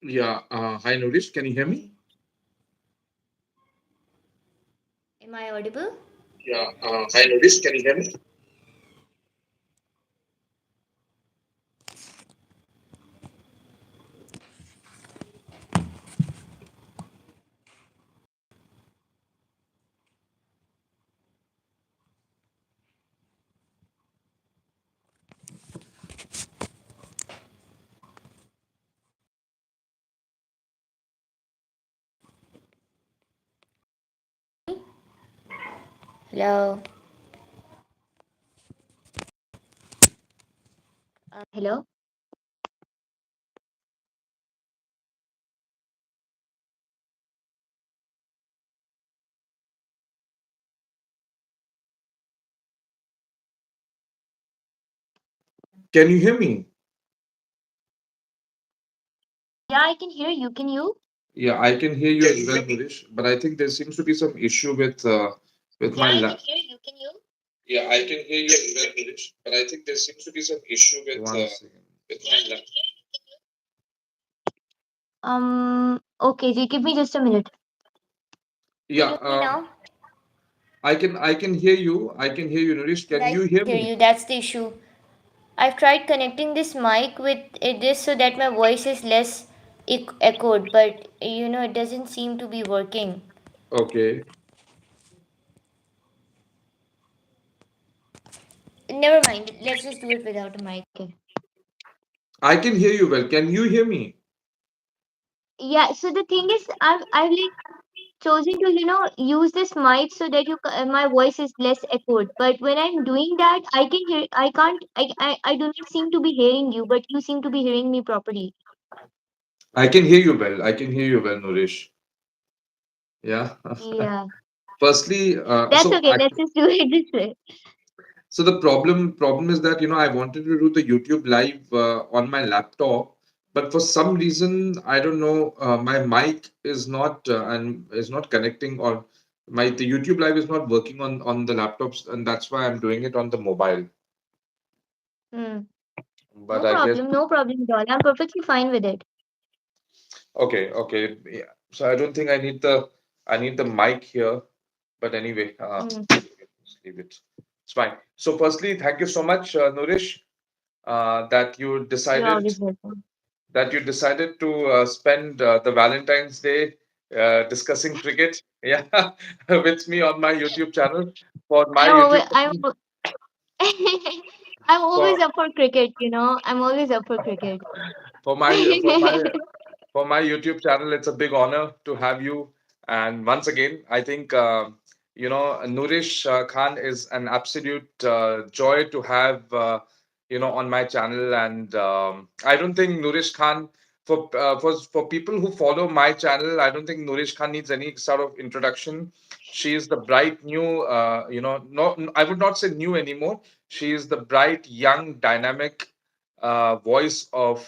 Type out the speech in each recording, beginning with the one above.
Yeah. Hi, Noorish. Can you hear me? Am I audible? Yeah. Hi, Noorish. Can you hear me? Hello. Hello. Can you hear me? Yeah, I can hear you. Can you? Yeah, I can hear you as well, Noorish. But I think there seems to be some issue with Yeah, my I la- can hear you. Can you? Yeah, I can hear you as well, Noorish. But I think there seems to be some issue One second. with my la- Okay, Ji, give me just a minute. Can Yeah. you hear me now? I can hear you. I can hear you, Noorish. But Can I you can't hear hear me? you. That's the issue. I've tried connecting this mic with this so that my voice is less echoed, but it doesn't seem to be working. Okay. Never mind. Let's just do it without a mic. Okay. I can hear you well. Can you hear me? Yeah. So the thing is, I've like chosen to use this mic so that my voice is less echoed, but when I'm doing that I can't I do not seem to be hearing you, but you seem to be hearing me properly. I can hear you well. I can hear you well, Noorish. Yeah. Yeah, Firstly, that's okay, let's just do it this way. so the problem is that I wanted to do the YouTube live on my laptop, but for some reason I don't know, my mic is not and is not connecting, or the YouTube live is not working on the laptops, and that's why I'm doing it on the mobile. Hmm. But I guess No problem at all, I'm perfectly fine with it. okay. Yeah. So I don't think I need the mic here. But anyway, Hmm. just leave it. It's fine. So firstly, thank you so much, Nourish, that you You're decided always welcome. to spend the Valentine's Day discussing cricket, yeah, with me on my YouTube channel. For my I'm YouTube always I'm channel, al- I'm for always up for cricket, I'm always up for cricket. for my for my for my YouTube channel. It's a big honor to have you. And once again, I think Noorish Khan is an absolute joy to have on my channel. And I don't think Noorish Khan, for people who follow my channel, I don't think Noorish Khan needs any sort of introduction. She is the bright new, no, I would not say new anymore. She is the bright, young, dynamic voice of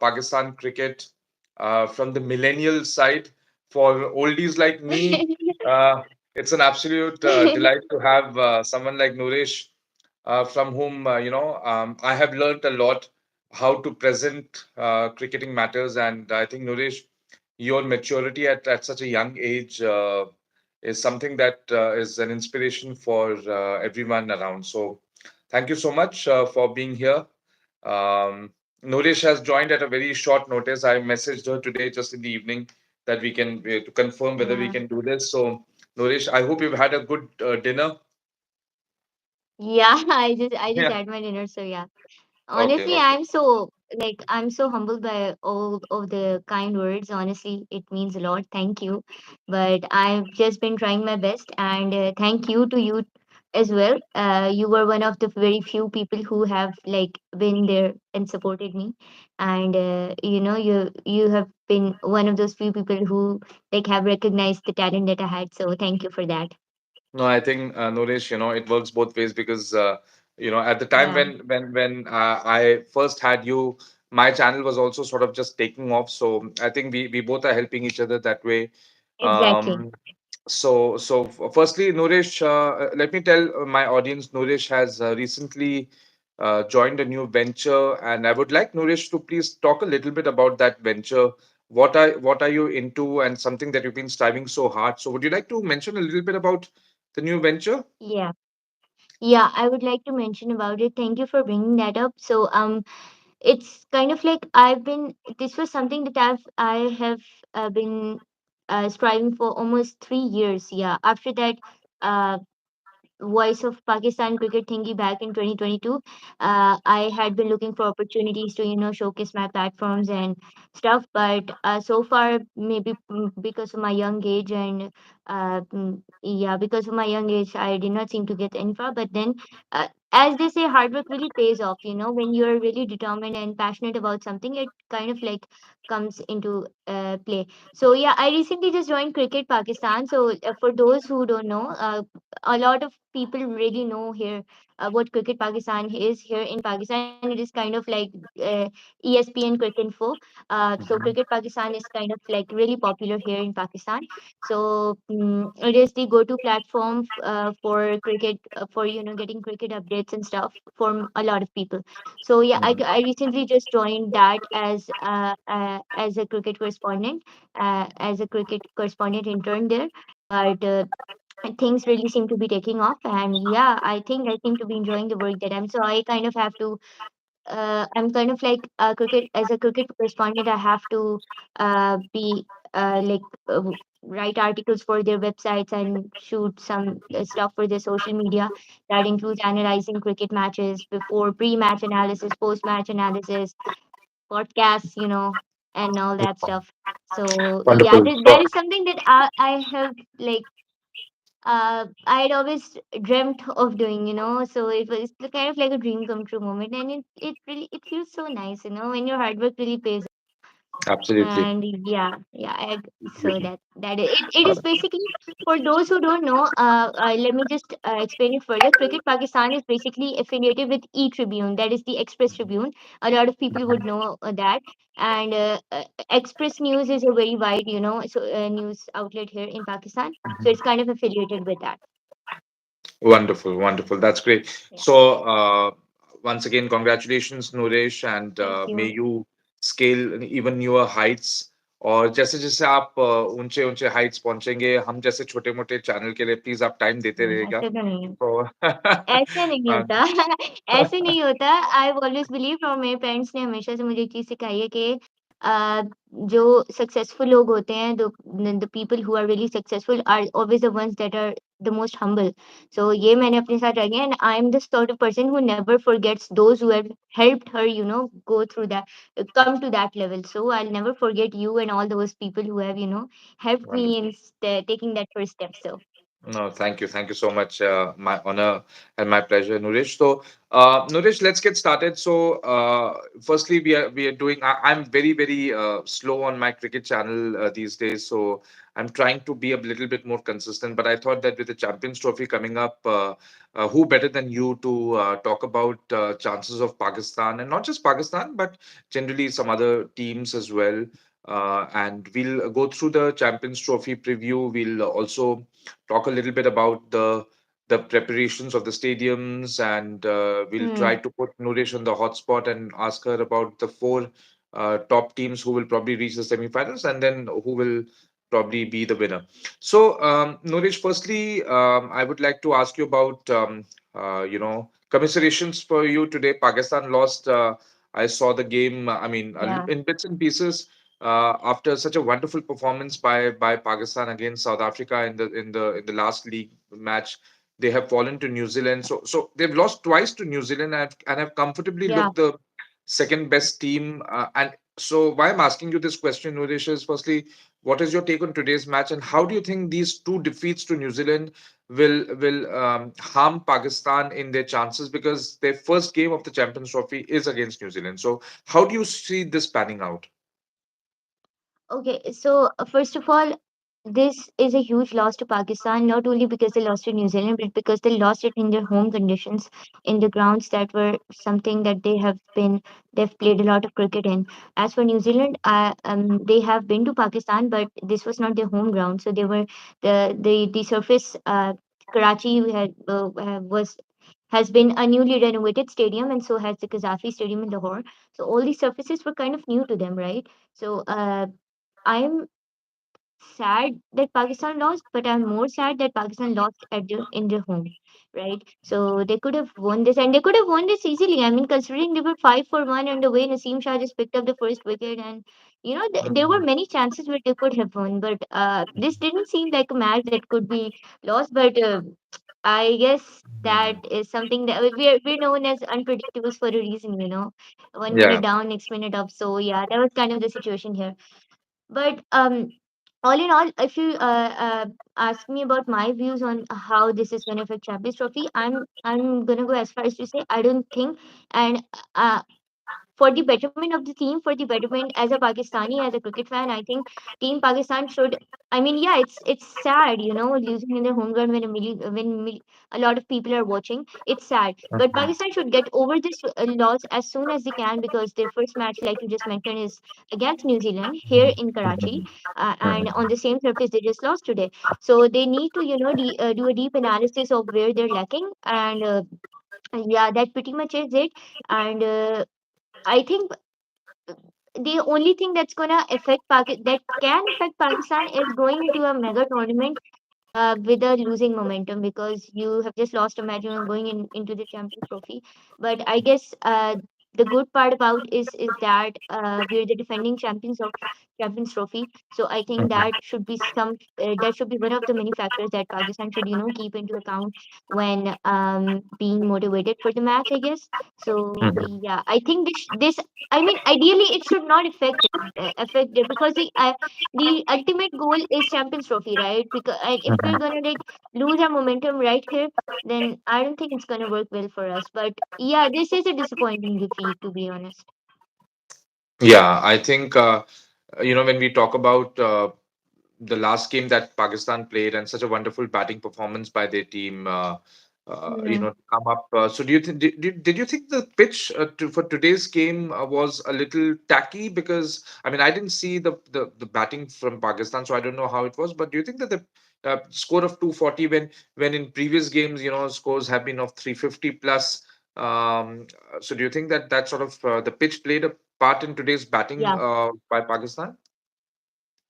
Pakistan cricket from the millennial side. For oldies like me, uh, it's an absolute delight to have someone like Nourish, from whom I have learned a lot how to present cricketing matters. And I think Nourish, your maturity at such a young age is something that is an inspiration for everyone around. So, thank you so much for being here. Um, Nourish has joined at a very short notice. I messaged her today just in the evening that we can to confirm whether we Yeah. can do this. So, Nourish, I hope you've had a good dinner. Yeah, I just Yeah. had my dinner, so yeah. Okay. Honestly, Okay. I'm so humbled by all of the kind words. Honestly, it means a lot. Thank you. But I've just been trying my best, and thank you to you as well. You were one of the very few people who have like been there and supported me, and you have been one of those few people who like have recognized the talent that I had. So thank you for that. No, I think Nourish, it works both ways because at the time Yeah, when I first had you, my channel was also sort of just taking off. So I think we both are helping each other that way. exactly. Um, firstly, Nourish, let me tell my audience, Nourish has recently joined a new venture, and I would like Nourish to please talk a little bit about that venture. what are you into, and something that you've been striving so hard. So would you like to mention a little bit about the new venture? Yeah. Yeah, I would like to mention about it. Thank you for bringing that up. So, it's kind of like this was something that I have been striving for almost 3 years. Yeah. After that, uh, Voice of Pakistan cricket thingy back in 2022, I had been looking for opportunities to, showcase my platforms and stuff. But so far, maybe because of my young age and yeah, because of my young age, I did not seem to get any far. But then, as they say, hard work really pays off. When you're really determined and passionate about something, it kind of like comes into play. So yeah, I recently just joined Cricket Pakistan. So for those who don't know, a lot of people really know here what Cricket Pakistan is here in Pakistan. It is kind of like uh, ESPN Cricket Info. So Cricket Pakistan is kind of like really popular here in Pakistan. So it is the go-to platform for cricket, for getting cricket updates and stuff for a lot of people. So yeah, I recently just joined that as a cricket correspondent, as a cricket correspondent intern there. But things really seem to be taking off, and yeah, I seem to be enjoying the work that I kind of have to I'm kind of like a cricket as a cricket correspondent. I have to be like write articles for their websites and shoot some stuff for their social media. That includes analyzing cricket matches before pre-match analysis, post-match analysis, podcasts, and all that stuff. So yeah, Wonderful. that So is something that I have like I'd always dreamt of doing, so it was kind of like a dream come true moment, and it really it feels so nice, when your hard work really pays. absolutely. And yeah, yeah, so Absolutely. it is basically, for those who don't know, let me just explain it further. Cricket Pakistan is basically affiliated with E Tribune, that is the Express Tribune. A lot of people would know that. And Express News is a very wide, news outlet here in Pakistan, so it's kind of affiliated with that. Wonderful, wonderful. That's great. Yeah, So, once again, congratulations, Noresh, and thank may you. you scale even newer heights. और जैसे जैसे आप ऊंचे ऊंचे Heights पहुंचेंगे, हम जैसे छोटे मोटे चैनल के लिए प्लीज आप टाइम देते रहिएगा. ऐसे तो नहीं है। तो ऐसे नहीं हाँ, होता। ऐसे नहीं होता। आई ऑलवेज बिलीव, और मेरे पेरेंट्स ने हमेशा से मुझे एक चीज़ सिखाई है कि अ, जो सक्सेसफुल लोग होते हैं, the people who are really successful are always the ones that are the most humble. So ये मैंने अपने साथ रखा है, and I am the sort of person who never forgets those who have helped her, go through that, come to that level. So I'll never forget you and all those people who have, helped me in wonderful. taking that first step. So No, thank you so much. My honor and my pleasure, Nourish. So, Nourish, let's get started. So, firstly, we are doing. I'm very slow on my cricket channel these days, so I'm trying to be a little bit more consistent. But I thought that with the Champions Trophy coming up, who better than you to talk about chances of Pakistan, and not just Pakistan, but generally some other teams as well. And we'll go through the Champions Trophy preview. We'll also talk a little bit about the preparations of the stadiums, and we'll try hmm, to put Nourish on the hotspot and ask her about the four top teams who will probably reach the semifinals, and then who will probably be the winner. So, Nourish, firstly, I would like to ask you about commiserations for you today. Pakistan lost. I saw the game. I mean, yeah. in bits and pieces after such a wonderful performance by Pakistan against South Africa in the last league match. They have fallen to New Zealand. So they've lost twice to New Zealand, and have comfortably Yeah. looked the second best team. And so why I'm asking you this question, Nuresh, is firstly, what is your take on today's match, and how do you think these two defeats to New Zealand will harm Pakistan in their chances, because their first game of the Champions Trophy is against New Zealand. So how do you see this panning out? Okay, so first of all, this is a huge loss to Pakistan, not only because they lost to New Zealand, but because they lost it in their home conditions, in the grounds that were something that they've played a lot of cricket in. As for New Zealand, they have been to Pakistan, but this was not their home ground. So they were the surface. Karachi was has been a newly renovated stadium, and so has the Qaddafi Stadium in Lahore. So all these surfaces were kind of new to them, right? So I'm sad that Pakistan lost, but I'm more sad that Pakistan lost at in their home, right? So they could have won this, and they could have won this easily. I mean, considering they were 5 for 1, and the way Naseem Shah just picked up the first wicket, and there were Mhm. many chances where they could have won, but this didn't seem like a match that could be lost. But I guess that Mhm. is something that we're known as unpredictables for a reason, 1 minute Yeah. down, next minute up. So yeah, that was kind of the situation here. But all in all, if you ask me about my views on how this is going to affect Champions Trophy, I'm gonna go as far as to say I don't think, and uh, for the betterment of the team, for the betterment as a Pakistani, as a cricket fan, I think Team Pakistan should. I mean, yeah, it's sad, losing in their home ground when a lot of people are watching. It's sad, but Mhm. Pakistan should get over this loss as soon as they can because their first match, like you just mentioned, is against New Zealand here in Karachi, and on the same surface they just lost today. So they need to, do a deep analysis of where they're lacking, and yeah, that pretty much is it. And I think the only thing that's gonna that can affect Pakistan is going into a mega tournament with a losing momentum because you have just lost a match, going into the Champions Trophy. But I guess the good part about is that we're the defending champions of Champions Trophy. So I think that should be one of the many factors that Pakistan should keep into account when being motivated for the match. I guess so. Mhm. Yeah, I think this I mean, ideally it should not affect it because the ultimate goal is Champions Trophy, right? Because if we're Mhm. gonna like lose our momentum right here, then I don't think it's gonna work well for us. But yeah, this is a disappointing defeat, to be honest. Yeah, I think when we talk about the last game that Pakistan played and such a wonderful batting performance by their team, Hmm. to come up. So, do you think did you think the pitch for today's game was a little tacky? Because I mean, I didn't see the batting from Pakistan, so I don't know how it was. But do you think that the score of 240 when in previous games, scores have been of 350 plus? So, do you think that that sort of the pitch played a part in today's batting Yeah. by Pakistan?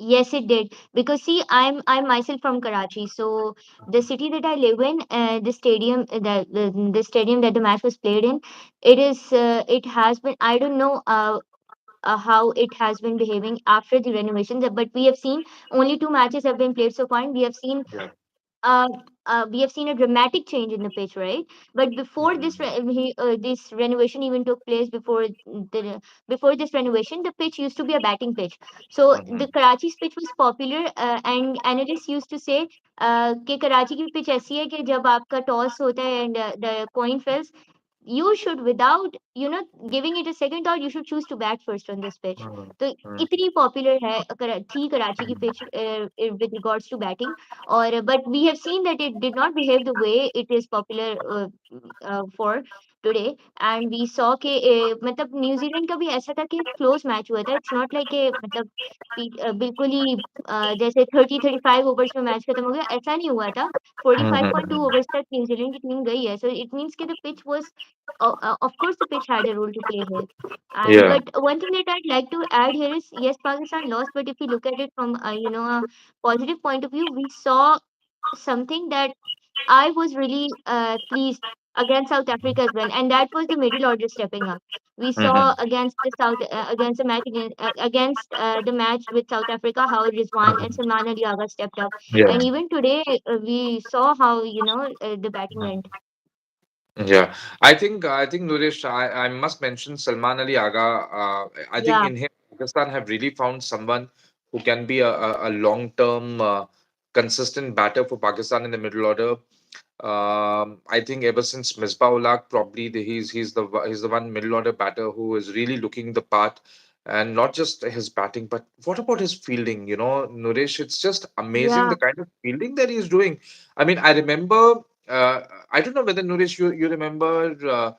Yes, it did. Because see, I'm myself from Karachi, so the city that I live in, the stadium that the match was played in, it has been, I don't know how it has been behaving after the renovations, but we have seen only 2 matches have been played so far, and Yeah. uh, we have seen a dramatic change in the pitch, right? But before this renovation even took place, before this renovation, the pitch used to be a batting pitch. So Mhm. the Karachi's pitch was popular, and analysts used to say कि कराची की pitch ऐसी है कि जब आपका toss होता है and the coin falls, you should without giving it a second thought, you should choose to bat first on this pitch. Mhm. तो Mhm. इतनी पॉपुलर है थी कराची की pitch with regards to batting. और but we have seen that it did not behave the way it is popular for today. And we saw कि मतलब New Zealand का भी ऐसा था कि क्लोज मैच हुआ था. इट्स नॉट लाइक कि मतलब बिल्कुल ही जैसे 30-35 ओवर्स में मैच खत्म हो गया, ऐसा नहीं हुआ था. 45.2 Mhm. overs तक न्यूजीलैंड की टीम गई है. So it means कि the pitch was of course the pitch had a role to play here. And Yeah. but one thing that I'd like to add here is yes, Pakistan lost, but if you look at it from a positive point of view, we saw something that I was really pleased against South Africa as well, and that was the middle order stepping up. We saw Mhm. against the match with South Africa how Rizwan and Salman Ali Agha stepped up, Yeah. and even today we saw how the batting went. Yeah, I think Nuresh, I must mention Salman Ali Agha. I think Yeah, in him, Pakistan have really found someone who can be a long-term, consistent batter for Pakistan in the middle order. I think ever since Misbah-ul-Haq, probably he's the one middle order batter who is really looking the part, and not just his batting, but what about his fielding? Nuresh, it's just amazing yeah, the kind of fielding that he's doing. I mean, I remember. I don't know whether Nuresh, you remember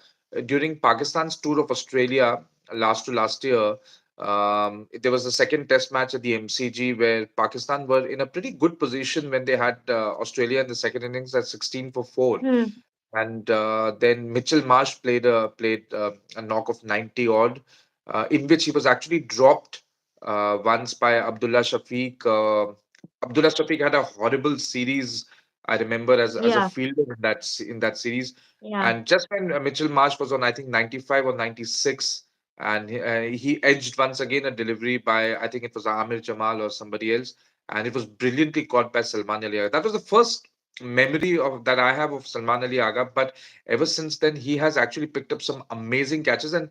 during Pakistan's tour of Australia last to last year. There was a second test match at the MCG where Pakistan were in a pretty good position when they had Australia in the second innings at 16 for 4. hmm, And then Mitchell Marsh played a knock of 90 odd, in which he was actually dropped once by Abdullah Shafiq. Abdullah Shafiq had a horrible series. I remember as a Yeah, fielder in in that series. yeah, And just when Mitchell Marsh was on, I think 95 or 96, and he edged once again a delivery by, I think it was Amir Jamal or somebody else, and it was brilliantly caught by Salman Ali Agha. That was the first memory of that I have of Salman Ali Agha. But ever since then, he has actually picked up some amazing catches. And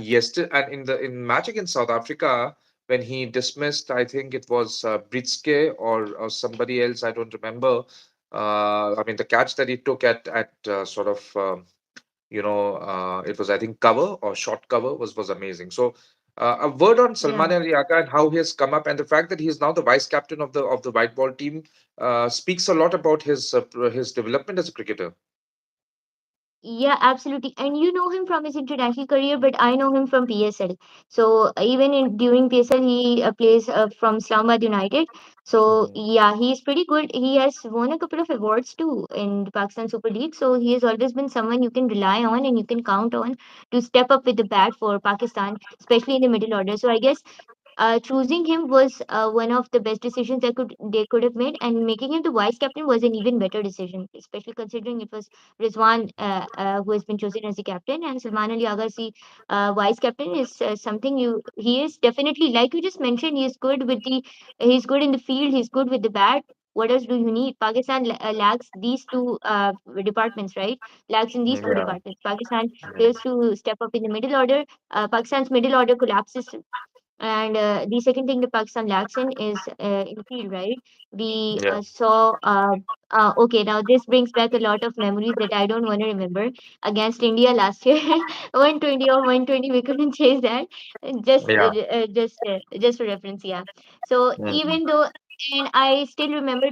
yesterday, and in match against South Africa, when he dismissed, I think it was Britske or somebody else, I don't remember. I mean, the catch that he took at sort of it was, I think, cover or short cover was amazing. So a word on yeah. Salman Ali Aka and how he has come up, and the fact that he is now the vice captain of the white ball team speaks a lot about his development as a cricketer. Yeah, absolutely. And you know him from his international career, but I know him from PSL. So even during PSL, he plays from Islamabad United. So Mhm. yeah, he's pretty good. He has won a couple of awards too in the Pakistan Super League. So he has always been someone you can rely on and you can count on to step up with the bat for Pakistan, especially in the middle order. So I guess choosing him was one of the best decisions they could have made, and making him the vice captain was an even better decision, especially considering it was Rizwan who has been chosen as the captain, and Salman Ali Agassi vice captain is something he is definitely, like you just mentioned, he's good in the field, he's good with the bat. What else do you need? Pakistan lacks these two departments, right? Lacks in these two Yeah. departments. Pakistan fails to step up in the middle order. Pakistan's middle order collapses, and the second thing that Pakistan lacks in is in the field, right? We Yeah. saw. Okay, now this brings back a lot of memories that I don't want to remember. Against India last year, 120 or 120, we couldn't chase that. Yeah. Just for reference, yeah. So Mhm. even though, and I still remember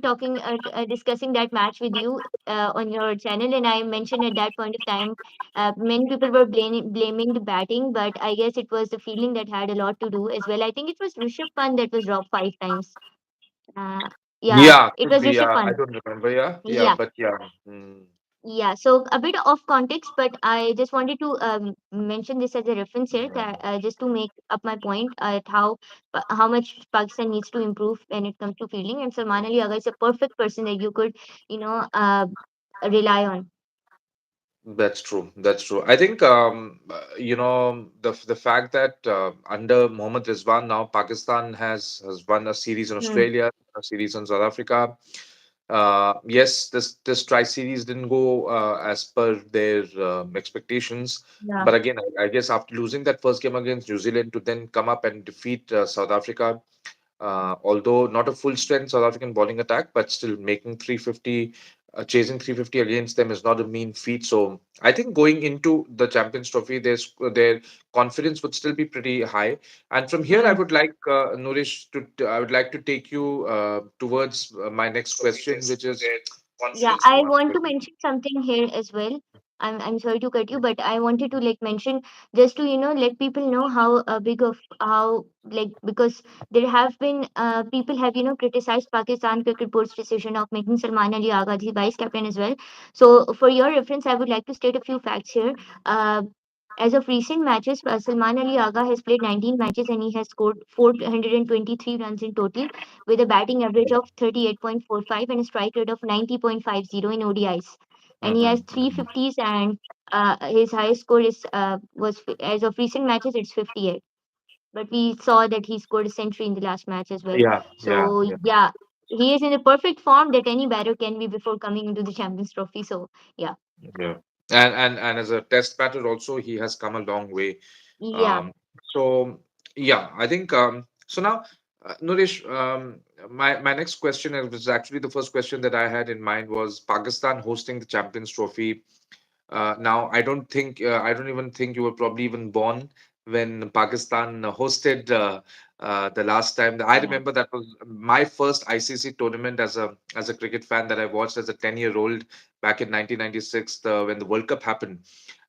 discussing that match with you on your channel, and I mentioned at that point of time many people were blaming the batting, but I guess it was the fielding that had a lot to do as well. I think it was Rishabh Pant that was dropped 5 times. Uh, yeah, Yeah, it could was be. Rishabh I Pant. don't remember. Yeah, yeah, Yeah, but yeah. Mm. yeah. So a bit off context, but I just wanted to mention this as a reference here, just to make up my point at how much Pakistan needs to improve when it comes to fielding. And Salman Ali Agha is a perfect person that you could, you know, rely on. That's true. That's true. I think the fact that under Mohammad Rizwan now Pakistan has won a series in Hmm. Australia, a series in South Africa. Yes, this tri series didn't go as per their expectations, Yeah. but again, I guess after losing that first game against New Zealand to then come up and defeat South Africa, although not a full strength South African bowling attack, but still making 350, chasing 350 against them is not a mean feat. So I think going into the Champions Trophy, their confidence would still be pretty high. And from here, I Hmm. would like Nourish I would like to take you towards my next question, which is Yeah, confidence. I want to mention something here as well. I'm sorry to cut you, but I wanted to like mention, just to let people know how big of how, like, because there have been people have criticized Pakistan cricket board's decision of making Salman Ali Agha the vice captain as well. So for your reference, I would like to state a few facts here. Uh, as of recent matches, Salman Ali Agha has played 19 matches and he has scored 423 runs in total, with a batting average of 38.45 and a strike rate of 90.50 in ODIs. And he has Mhm, three mhm. fifties, and his highest score as of recent matches, it's 58. But we saw that he scored a century in the last match as well. Yeah, yeah, So yeah, yeah, he is in the perfect form that any batter can be before coming into the Champions Trophy. So yeah, yeah. And as a test batter also, he has come a long way. yeah, Um, so yeah, I think so now, Nourish, my next question was actually the first question that I had in mind was Pakistan hosting the Champions Trophy. Now, I don't even think you were probably even born when Pakistan hosted the last time. I yeah. remember that was my first ICC tournament as a cricket fan that I watched as a 10-year-old back in 1996 when the World Cup happened,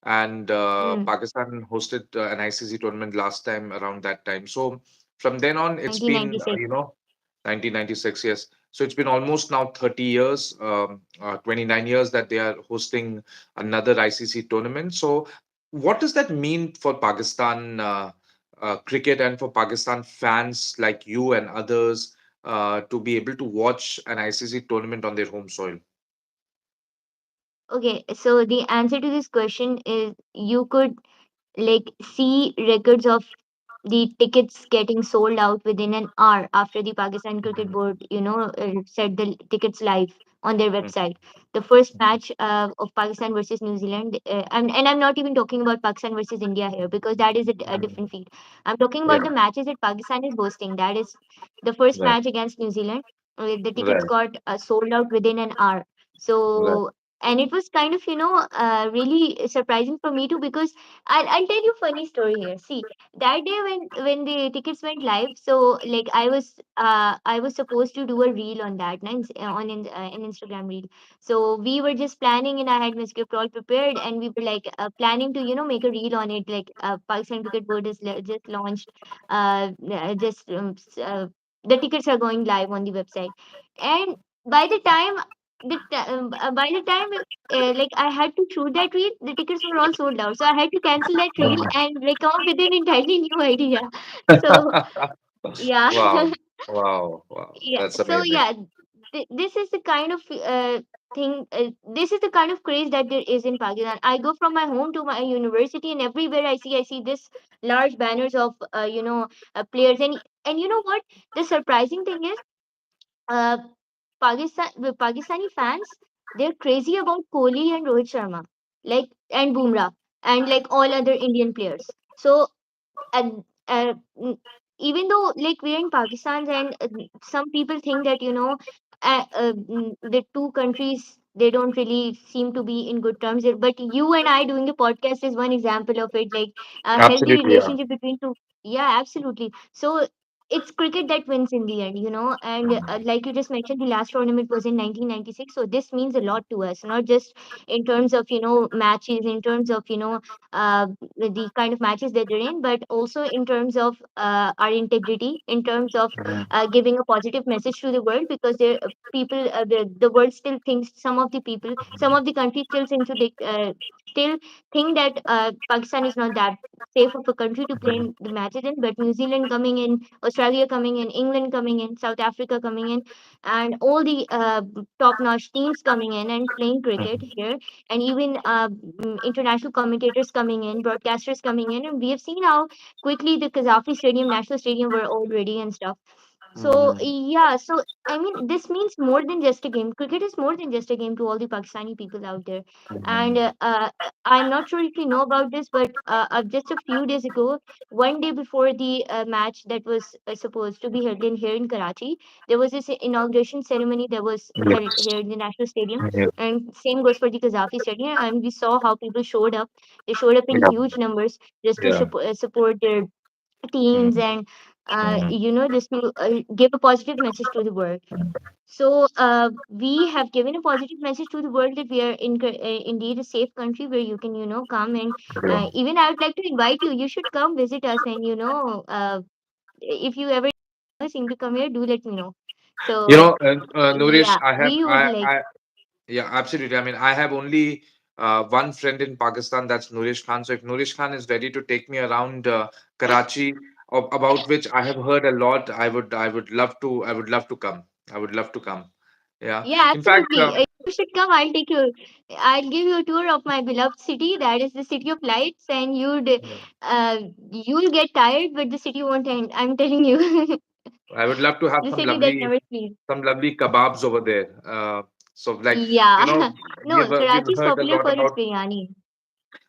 and Mm, Pakistan hosted an ICC tournament last time around that time. So from then on, it's been 1996. 1996. Yes. So it's been almost now 30 years, 29 years that they are hosting another ICC tournament. So, what does that mean for Pakistan? cricket and for Pakistan fans like you and others to be able to watch an ICC tournament on their home soil? Okay, so the answer to this question is you could like see records of the tickets getting sold out within an hour after the Pakistan Cricket Mhm. Board, set the tickets live on their Mhm. website. The first match of Pakistan versus New Zealand, and I'm not even talking about Pakistan versus India here because that is a Mhm. different feed. I'm talking Yeah, about the matches that Pakistan is hosting. That is the first right, match against New Zealand. The tickets right, got sold out within an hour. right. So, and it was kind of, really surprising for me too because I'll tell you a funny story here. See, that day when the tickets went live, so like I was supposed to do a reel on that an Instagram reel. So we were just planning, and I had my script all prepared, and we were like planning to make a reel on it, like Pakistan Cricket Board is just launched, just the tickets are going live on the website. And by the time by the time like I had to shoot that reel, the tickets were all sold out. So I had to cancel that reel Mhm. and like come up with an entirely new idea. So yeah, Wow, wow, wow. yeah. That's So amazing. yeah, this is the kind of thing. This is the kind of craze that there is in Pakistan. I go from my home to my university, and everywhere I see this large banners of players. And you know what? The surprising thing is, uh, Pakistani fans, they're crazy about Kohli and Rohit Sharma, like and Bumrah and like all other Indian players. So and even though like we're in Pakistan and some people think that the two countries they don't really seem to be in good terms. But you and I doing the podcast is one example of it. Like a healthy Absolutely, yeah. relationship between two. Yeah, absolutely. So it's cricket that wins in the end. And like you just mentioned, the last tournament was in 1996. So this means a lot to us, not just in terms of matches, in terms of the kind of matches that they're in, but also in terms of our integrity, in terms of Mhm. giving a positive message to the world, because there people the world still thinks, some of the countries still still think that Pakistan is not that safe of a country to play in the matches in, but New Zealand coming in, Australia coming in, England coming in, South Africa coming in, and all the top-notch teams coming in and playing cricket here, and even international commentators coming in, broadcasters coming in, and we have seen how quickly the Qaddafi Stadium, National Stadium, were all ready and stuff. So Mhm. yeah, so I mean, this means more than just a game. Cricket is more than just a game to all the Pakistani people out there. And Mhm. I'm not sure if you know about this, but just a few days ago, one day before the match that was supposed to be held in here in Karachi, there was this inauguration ceremony that was held Yes. here in the National Stadium, Yes. and same goes for the Qaddafi Stadium. And we saw how people showed up. They showed up in Yeah. huge numbers just to Yeah. support their teams, Mhm. and Mhm. just to give a positive message to the world. So we have given a positive message to the world that we are indeed a safe country where you can come, and Yeah. even I would like to invite you. You should come visit us, and if you ever seem to come here, do let me know. You So know, Nourish, yeah, we would like. yeah, absolutely. I mean, I have only one friend in Pakistan, that's Noorish Khan. So if Noorish Khan is ready to take me around Karachi, about which I have heard a lot, I would love to come. I would love to come. Yeah. Yeah, In fact, absolutely. You should come. I'll give you a tour of my beloved city. That is the city of lights, and you'll get tired, but the city won't end. I'm telling you, I would love to have the city that never sleeps. some lovely kebabs over there. So like, Yeah. you know, No, we've Karachi is heard a popular lot for its about biryani.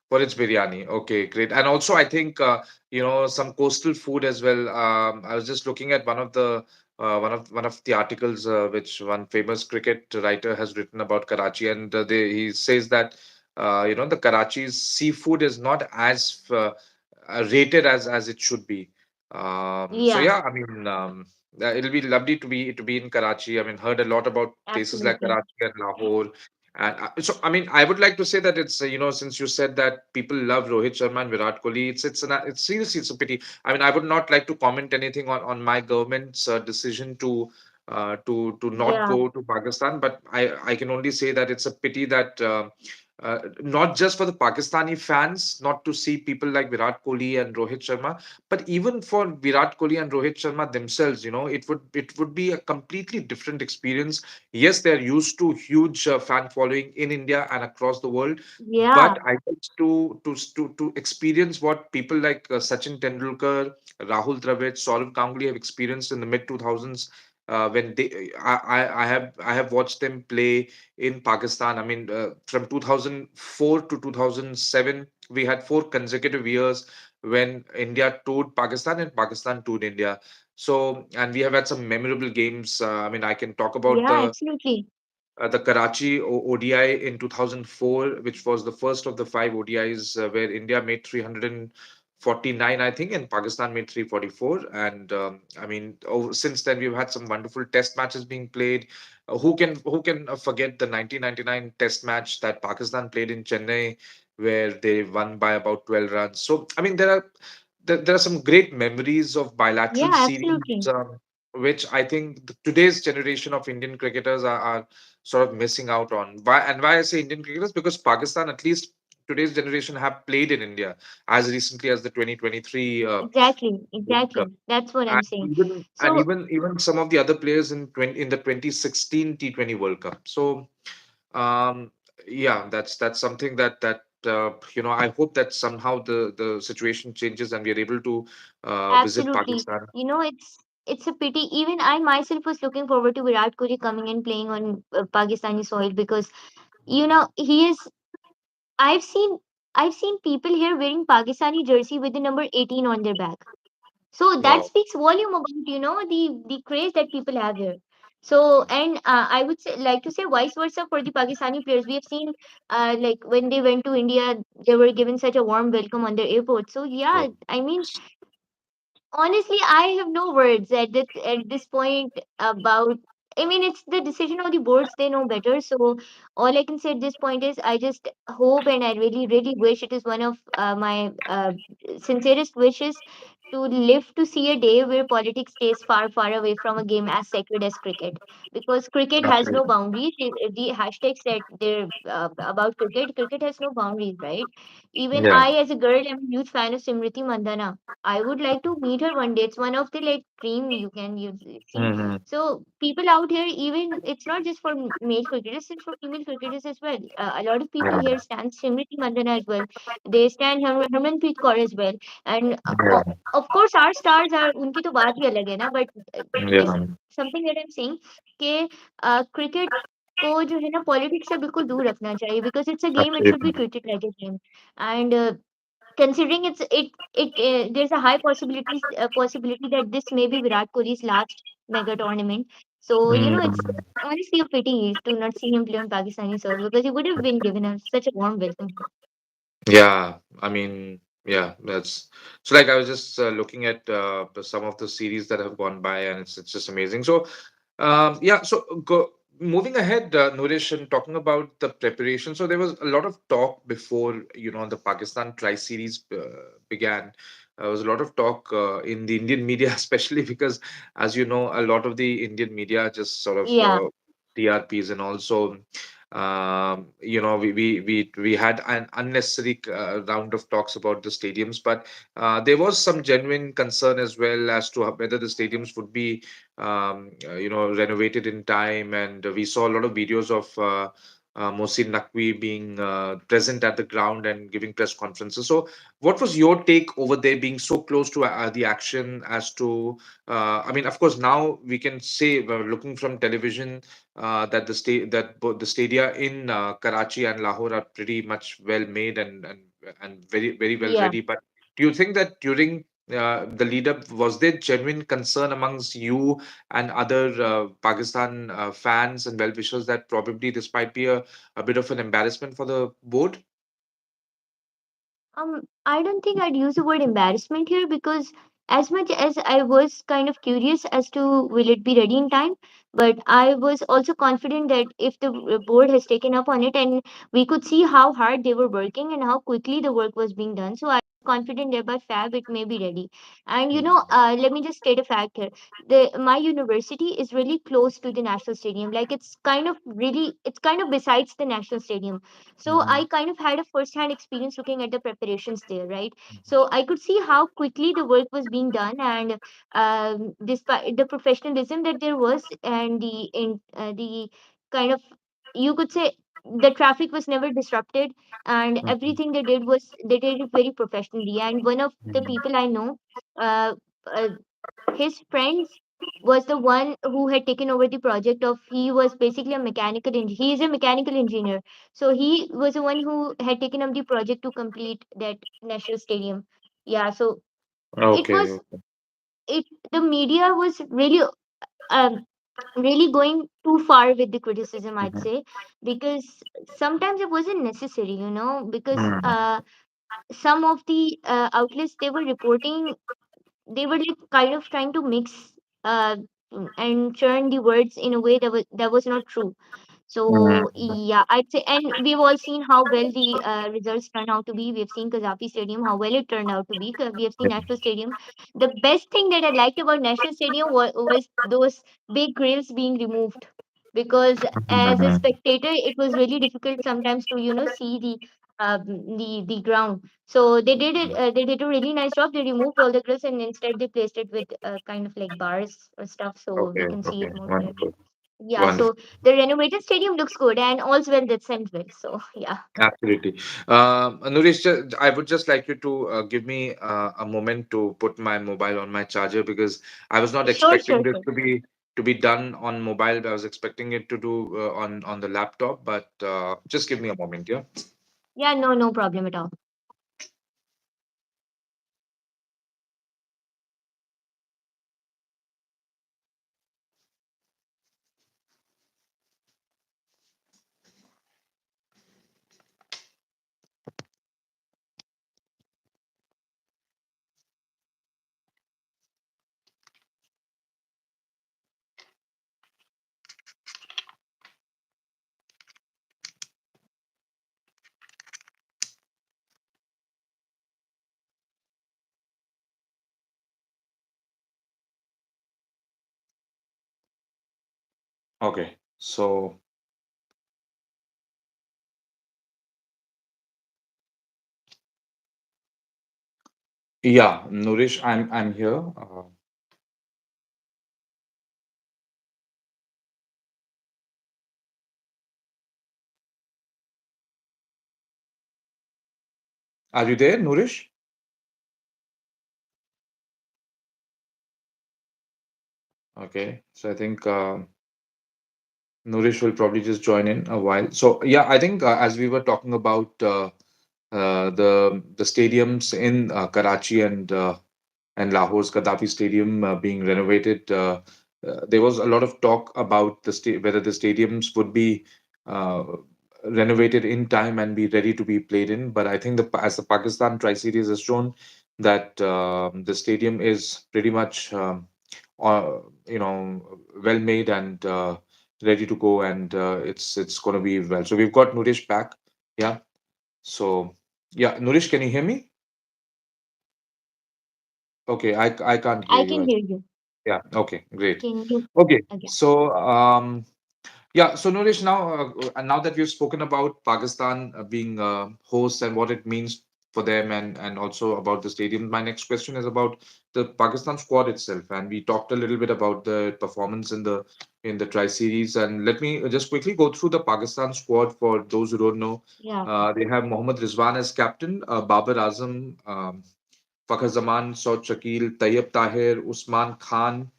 for its biryani. Okay, great. And also, I think some coastal food as well. I was just looking at one of the articles which one famous cricket writer has written about Karachi, and he says that the Karachi's seafood is not as rated as it should be. So Yeah, yeah, I mean, it'll be lovely to be in Karachi. I mean, heard a lot about places like absolutely. Karachi and Lahore. And so, I mean, I would like to say that it's since you said that people love Rohit Sharma and Virat Kohli, it's seriously it's a pity. I mean, I would not like to comment anything on my government's decision to not Yeah, go to Pakistan, but I can only say that it's a pity that not just for the Pakistani fans, not to see people like Virat Kohli and Rohit Sharma, but even for Virat Kohli and Rohit Sharma themselves, it would be a completely different experience. Yes, they're used to huge fan following in India and across the world, Yeah, but I think to experience what people like Sachin Tendulkar, Rahul Dravid, Saurav Ganguly have experienced in the mid 2000s. When I have watched them play in Pakistan. I mean, from 2004 to 2007, we had 4 consecutive years when India toured Pakistan and Pakistan toured India. So, and we have had some memorable games. I mean, I can talk about yeah, absolutely. the Karachi ODI in 2004, which was the first of the 5 ODIs where India made 349, I think, and Pakistan made 344. And I mean, since then we've had some wonderful Test matches being played. Who can forget the 1999 Test match that Pakistan played in Chennai, where they won by about 12 runs. So I mean, there are some great memories of bilateral Yeah, series. absolutely. Which I think today's generation of Indian cricketers are sort of missing out on. Why I say Indian cricketers? Because Pakistan, at least today's generation, have played in India as recently as the 2023 Exactly, World Cup. exactly. That's what And I'm saying. even and So, even even some of the other players in the 2016 T20 World Cup. So um, yeah, that's something that I hope that somehow the situation changes and we are able to visit absolutely. Pakistan. It's a pity. Even I myself was looking forward to Virat Kohli coming and playing on Pakistani soil because he is. I've seen I've seen people here wearing Pakistani jersey with the number 18 on their back. So that Wow. speaks volume about the craze that people have here. So and I would say like to say vice versa for the Pakistani players. We have seen like when they went to India, they were given such a warm welcome on their airport. So yeah, I mean honestly, I have no words at this point about. I mean, it's the decision of the boards; they know better. So all I can say at this point is, I just hope and I really, really wish it is one of my sincerest wishes to live to see a day where politics stays far, far away from a game as sacred as cricket. Because cricket has no Absolutely. boundaries. The hashtags that they're about cricket has no boundaries, right? Even Yeah. I, as a girl, am a huge fan of Simriti Mandana. I would like to meet her one day. It's one of the like dream you can see. Hmm. So people out here, even it's not just for male cricketers, it's for female cricketers as well. A lot of people here Yeah. stand Simriti Mandana as well. They stand Harmanpreet Kaur as well. And Yeah. of course, our stars are उनकी तो बात ही अलग है ना. But this Yeah. something that I'm saying कि cricket को जो है ना politics से बिल्कुल दूर रखना चाहिए because it's a game. It should be Absolutely. treated like a game. And considering there's a high possibility that this may be Virat Kohli's last mega tournament. So it's Mm. honestly a pity to not see him play on Pakistani soil because he would have been given such a warm welcome. Yeah, I mean, yeah, that's so. Like, I was just looking at some of the series that have gone by, and it's just amazing. So, yeah. So, moving ahead, Nourish, and talking about the preparation. So, there was a lot of talk before the Pakistan Tri series began. There was a lot of talk in the Indian media, especially because, as you know, a lot of the Indian media just sort of Yeah, TRPs and also we had an unnecessary round of talks about the stadiums, but there was some genuine concern as well as to whether the stadiums would be renovated in time, and we saw a lot of videos of Mohsin Naqvi being present at the ground and giving press conferences. So what was your take over there, being so close to the action? As to I mean, of course, now we can say, looking from television, that that both the stadia in Karachi and Lahore are pretty much well made and very, very well yeah. ready. But do you think that during the lead up, was there genuine concern amongst you and other Pakistan fans and well wishers that probably this might be a bit of an embarrassment for the board? I don't think I'd use the word embarrassment here because as much as I was kind of curious as to will it be ready in time, but I was also confident that if the board has taken up on it and we could see how hard they were working and how quickly the work was being done. So confident that by Fab it may be ready. And Mhm. let me just state a fact here. My university is really close to the national stadium. Like it's kind of besides the national stadium. So Mhm. I kind of had a first-hand experience looking at the preparations there, right? So I could see how quickly the work was being done, and despite the professionalism that there was, and the kind of, you could say, the traffic was never disrupted, and Mhm. everything they did it very professionally. And one of the Mhm. people I know, uh, uh, his friends was the one who had taken over the project. Of He was basically a he is a mechanical engineer, so he was the one who had taken up the project to complete that national stadium. Yeah, so it Okay. was Okay. it the media was um really going too far with the criticism, I'd Mhm. say, because sometimes it wasn't necessary, because Mhm. some of the outlets they were reporting, they were like kind of trying to mix and churn the words in a way that was not true. So Mhm. yeah, I'd say, and we've all seen how well the results turned out to be. We've seen Kazafi Stadium, how well it turned out to be. We have seen National Stadium. The best thing that I liked about National Stadium was those big grills being removed, because as a Mhm. spectator, it was really difficult sometimes to see the ground. So they did it. They did a really nice job. They removed all the grills, and instead they placed it with kind of like bars or stuff, so we Okay. can see Okay. it more clearly. Wonderful. Yeah, Wonderful. so the renovated stadium looks good, and all's well that ends well. So yeah. Absolutely. Nuresh, I would just like you to give me a moment to put my mobile on my charger because I was not Sure, expecting sure, this sure. to be done on mobile. I was expecting it to do on the laptop, but just give me a moment, yeah. Yeah, no, no problem at all. Okay. So yeah, Nourish, I'm here. Are you there, Nourish? Okay. So I think Nourish will probably just join in a while. So yeah, I think as we were talking about the stadiums in Karachi and Lahore's Gaddafi Stadium being renovated, there was a lot of talk about whether the stadiums would be uh, renovated in time and be ready to be played in. But I think as the Pakistan Tri Series has shown that the stadium is pretty much uh, well made and ready to go, and it's going to be well. So we've got Nurish back. Yeah. So yeah, Nurish, can you hear me? Okay, I can't hear I you. can hear you. Yeah. Okay. Great. Can you? Okay. Okay. So yeah. So Nourish, now that we've spoken about Pakistan being host and what it means for them, and also about the stadium, my next question is about the Pakistan squad itself. And we talked a little bit about the performance in the Tri Series. And let me just quickly go through the Pakistan squad for those who don't know. Yeah. They have Mohammad Rizwan as captain, Babar Azam, Fakhar Zaman, Saud Shakil, Tayyib Tahir, Usman Khan,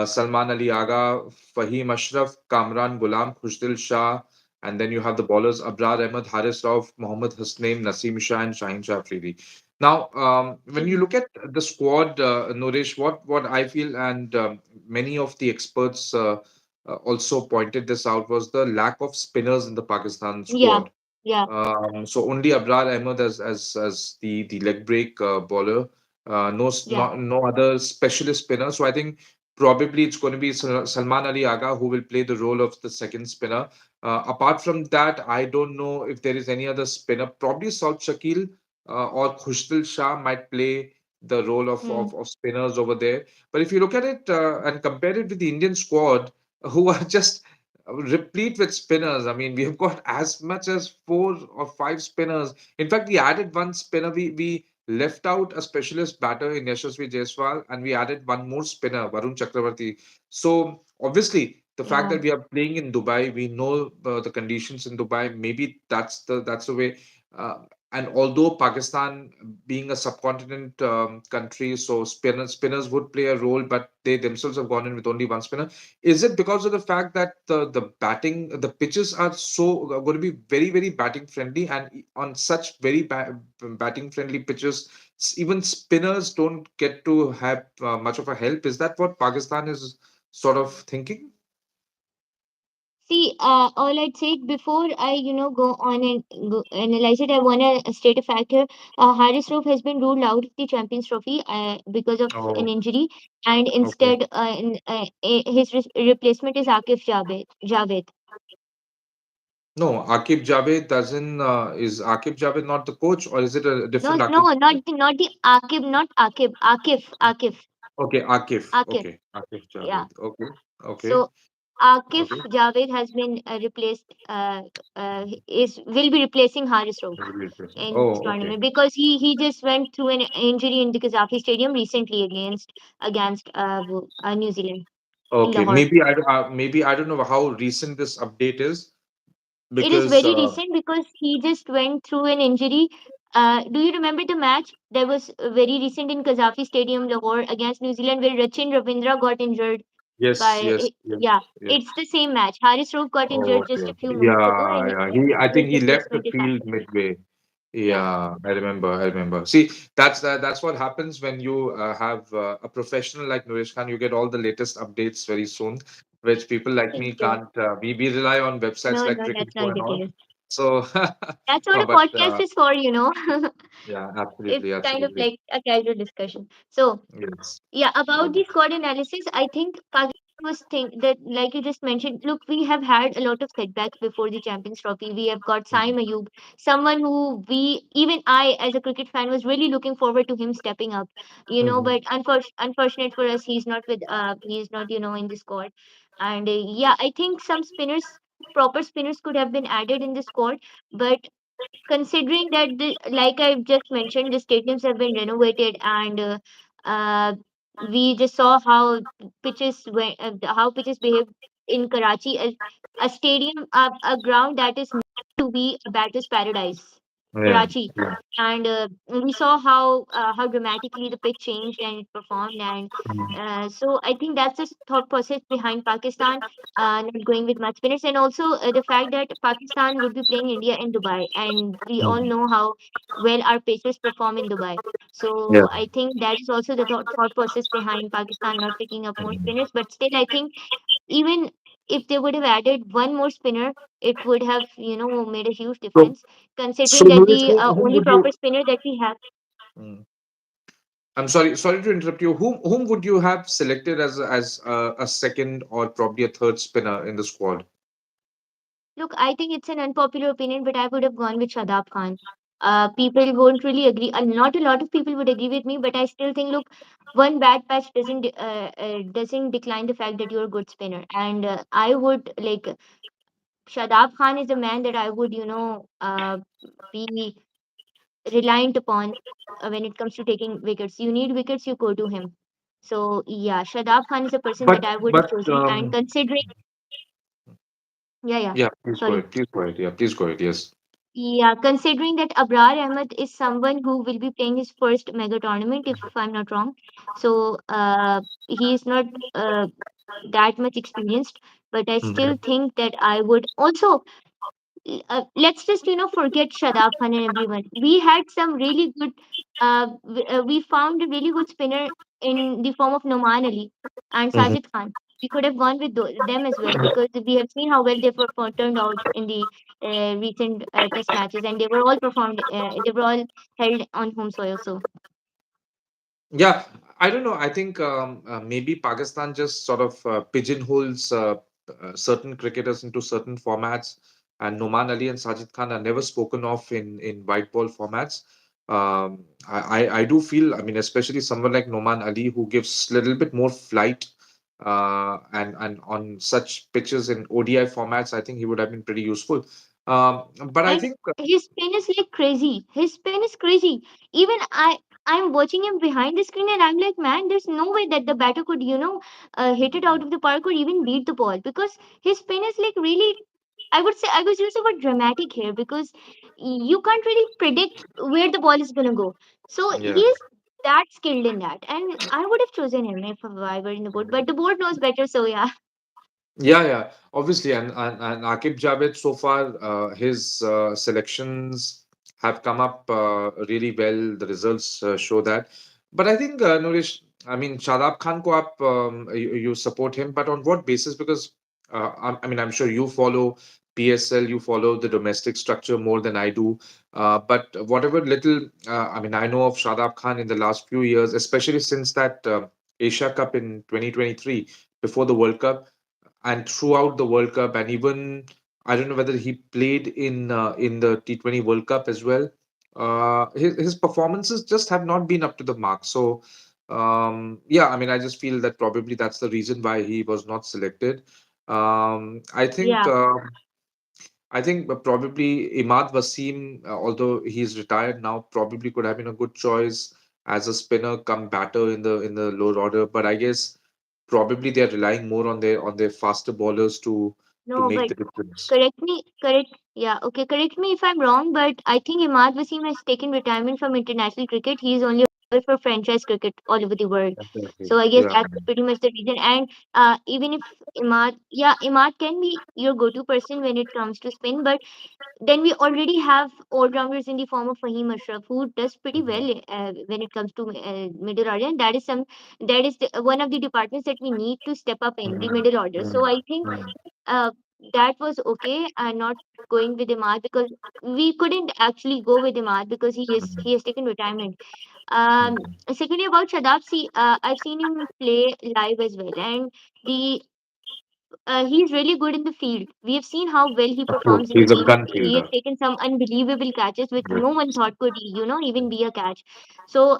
Salman Ali Aga, Fahim Ashraf, Kamran Gulam, Khushdil Shah, and then you have the bowlers Abrar Ahmed, Haris Rauf, Mohammad Hasnain, Naseem Shah, and Shaheen Shah Afridi. Now, when you Okay. look at the squad, Noresh, what I feel, and many of the experts also pointed this out, was the lack of spinners in the Pakistan Yeah. squad. Yeah. So only Abrar Ahmed as the leg break bowler. Yeah. No other specialist spinner. So I think probably it's going to be Salman Ali Aga who will play the role of the second spinner. Apart from that, I don't know if there is any other spinner. Probably Saud Shakil. or Khushdil Shah might play the role Hmm. of spinners over there. But if you look at it and compare it with the Indian squad, who are just replete with spinners. I mean, we have got as much as 4 or 5 spinners. In fact, we added one spinner. We left out a specialist batter in Yashasvi Jaiswal, and we added one more spinner, Varun Chakravarti. So obviously, the fact Yeah. that we are playing in Dubai, we know the conditions in Dubai. Maybe that's the way. Uh, and although Pakistan being a subcontinent country, so spinners would play a role, but they themselves have gone in with only one spinner. Is it because of the fact that the pitches are so going to be very batting friendly, and on such batting friendly pitches, even spinners don't get to have much of a help? Is that what Pakistan is sort of thinking? See, all I'd say before I, go on and go analyze it, I want to state a fact here. Haris Rauf has been ruled out of the Champions Trophy because of an Oh, injury, and okay. instead, his replacement is Akif Javed. No, Akib Javed doesn't. Is Akib Javed not the coach, or is it a No, different no, Akib Javed? not the Akib, not Akib, Akif, Okay, Akif. Akif. Okay, Akif Yeah. Javed. Okay, okay, So Akif okay. Javed has been replaced. Is will be replacing Haris Rauf in this Oh, okay. tournament because he just went through an injury in the Qazafi Stadium recently against New Zealand in Okay, Lahore. maybe I don't know how recent this update is It is because very recent because he just went through an injury. Do you remember the match that was very recent in Qazafi Stadium, Lahore, against New Zealand, where Rachin Ravindra got injured yes, by? yes, yes, Yeah, yes. it's the same match. Haris Rauf got Oh, injured okay, just a okay. few minutes ago, Yeah, and yeah. I think his he left the replacement is field happening. midway. Yeah. Yeah, I remember. I remember. See, that's what happens when you have a professional like Noorish Khan. You get all the latest updates very soon, which people like me Thank you. can't. We rely on websites No, like no, that's Cricket.co not and the all. case. So, That's what no, a but podcast is for. yeah, It's absolutely, kind of absolutely. like a casual discussion. So, Yes. yeah, about Okay. the squad analysis, I think Pakistan was think that like you just mentioned. Look, we have had a lot of setbacks before the Champions Trophy. We have got Mhm. Saim Ayub, someone who even I as a cricket fan was really looking forward to him stepping up. Mhm. But unfortunate for us, he's not in the squad. And yeah, I think some spinners, proper spinners, could have been added in the squad, but considering that like I've just mentioned, the stadiums have been renovated, and uh, we just saw how how pitches behave in Karachi, a stadium, a ground that is meant to be a batter's paradise, Yeah. Karachi. Yeah. And we saw how dramatically the pitch changed and it performed, and Mhm. so I think that's the thought process behind Pakistan not going with match spinners, and also the fact that Pakistan would be playing India in Dubai, and we all Mhm. know how well our pacers perform in Dubai. Yeah. So I think that is also the thought process behind Pakistan not picking up more Mhm. spinners. But still, I think even if they would have added one more spinner, it would have made a huge So, difference, considering so that Louis, the whom only would you? proper spinner that we have. Mm. I'm sorry to interrupt you. Whom would you have selected as a second or probably a third spinner in the squad? Look, I think it's an unpopular opinion, but I would have gone with Shadab Khan. People won't really agree. Not a lot of people would agree with me, but I still think, look, one bad patch doesn't decline the fact that you're a good spinner. And I would like Shadab Khan is a man that I would, be reliant upon when it comes to taking wickets. You need wickets, you go to him. So yeah, Shadab Khan is a person But that I would have but chosen. And considering, yeah, yeah, yeah, please go sorry. ahead. Please go ahead. Yeah, please go ahead. Yes. Yeah, considering that Abrar Ahmed is someone who will be playing his first mega tournament, if I'm not wrong. So he is not that much experienced, but I still Mhm. think that I would also let's just forget Shadab Khan and everyone. We had some really good. We found a really good spinner in the form of Noman Ali and Mhm. Sajid Khan. We could have gone with them as well because we have seen how well they turned out in the recent test matches, and they were all performed. They were all held on home soil. So Yeah, I don't know. I think maybe Pakistan just sort of pigeonholes certain cricketers into certain formats, and Noman Ali and Sajid Khan are never spoken of in white ball formats. I do feel, I mean, especially someone like Noman Ali who gives a little bit more flight, and on such pitches in ODI formats, I think he would have been pretty useful. But I And think, his spin is like crazy. His spin is crazy. Even I'm watching him behind the screen and I'm like, man, there's no way that the batter could, hit it out of the park or even beat the ball because his spin is like really. I would say I was using the word dramatic here because you can't really predict where the ball is gonna go. So he yeah. is that skilled in that, and I would have chosen him if I were in the board. But the board knows better, so yeah. Yeah, yeah, obviously, and Akib Javed so far, his selections have come up really well. The results show that. But I think, Nourish, I mean, Shadab Khan ko aap, you support him, but on what basis? Because I mean, I'm sure you follow PSL, you follow the domestic structure more than I do. But whatever little, I mean, I know of Shadab Khan in the last few years, especially since that Asia Cup in 2023, before the World Cup and throughout the World Cup, and even I don't know whether he played in the T20 World Cup as well. His performances just have not been up to the mark. So yeah, I mean, I just feel that probably that's the reason why he was not selected. Um, I think Yeah. uh, I think probably Imad Wasim, although he's retired now, probably could have been a good choice as a spinner come batter in the lower order. But I guess probably they're relying more on their faster bowlers to No, make but the difference. yeah, okay, correct me if I'm wrong, but I think Imad Wasim has taken retirement from international cricket. He is only available for franchise cricket all over the world. Definitely. So I guess Yeah. that's pretty much the reason. And even if Imad can be your go-to person when it comes to spin, but then we already have all-rounders in the form of Fahim Ashraf, who does pretty Mhm. well when it comes to middle order, and that is one of the departments that we need to step up in the Mhm. middle order. Mhm. So I think Mhm. uh, that was okay and not going with Imad because we couldn't actually go with Imad because he has taken retirement. Mhm. Secondly, about Shadab, see, I've seen him play live as well, and the he's really good in the field. We have seen how well he True. performs in the He's a field. gun He has fielder. taken some unbelievable catches which Yeah. no one thought could, even be a catch. So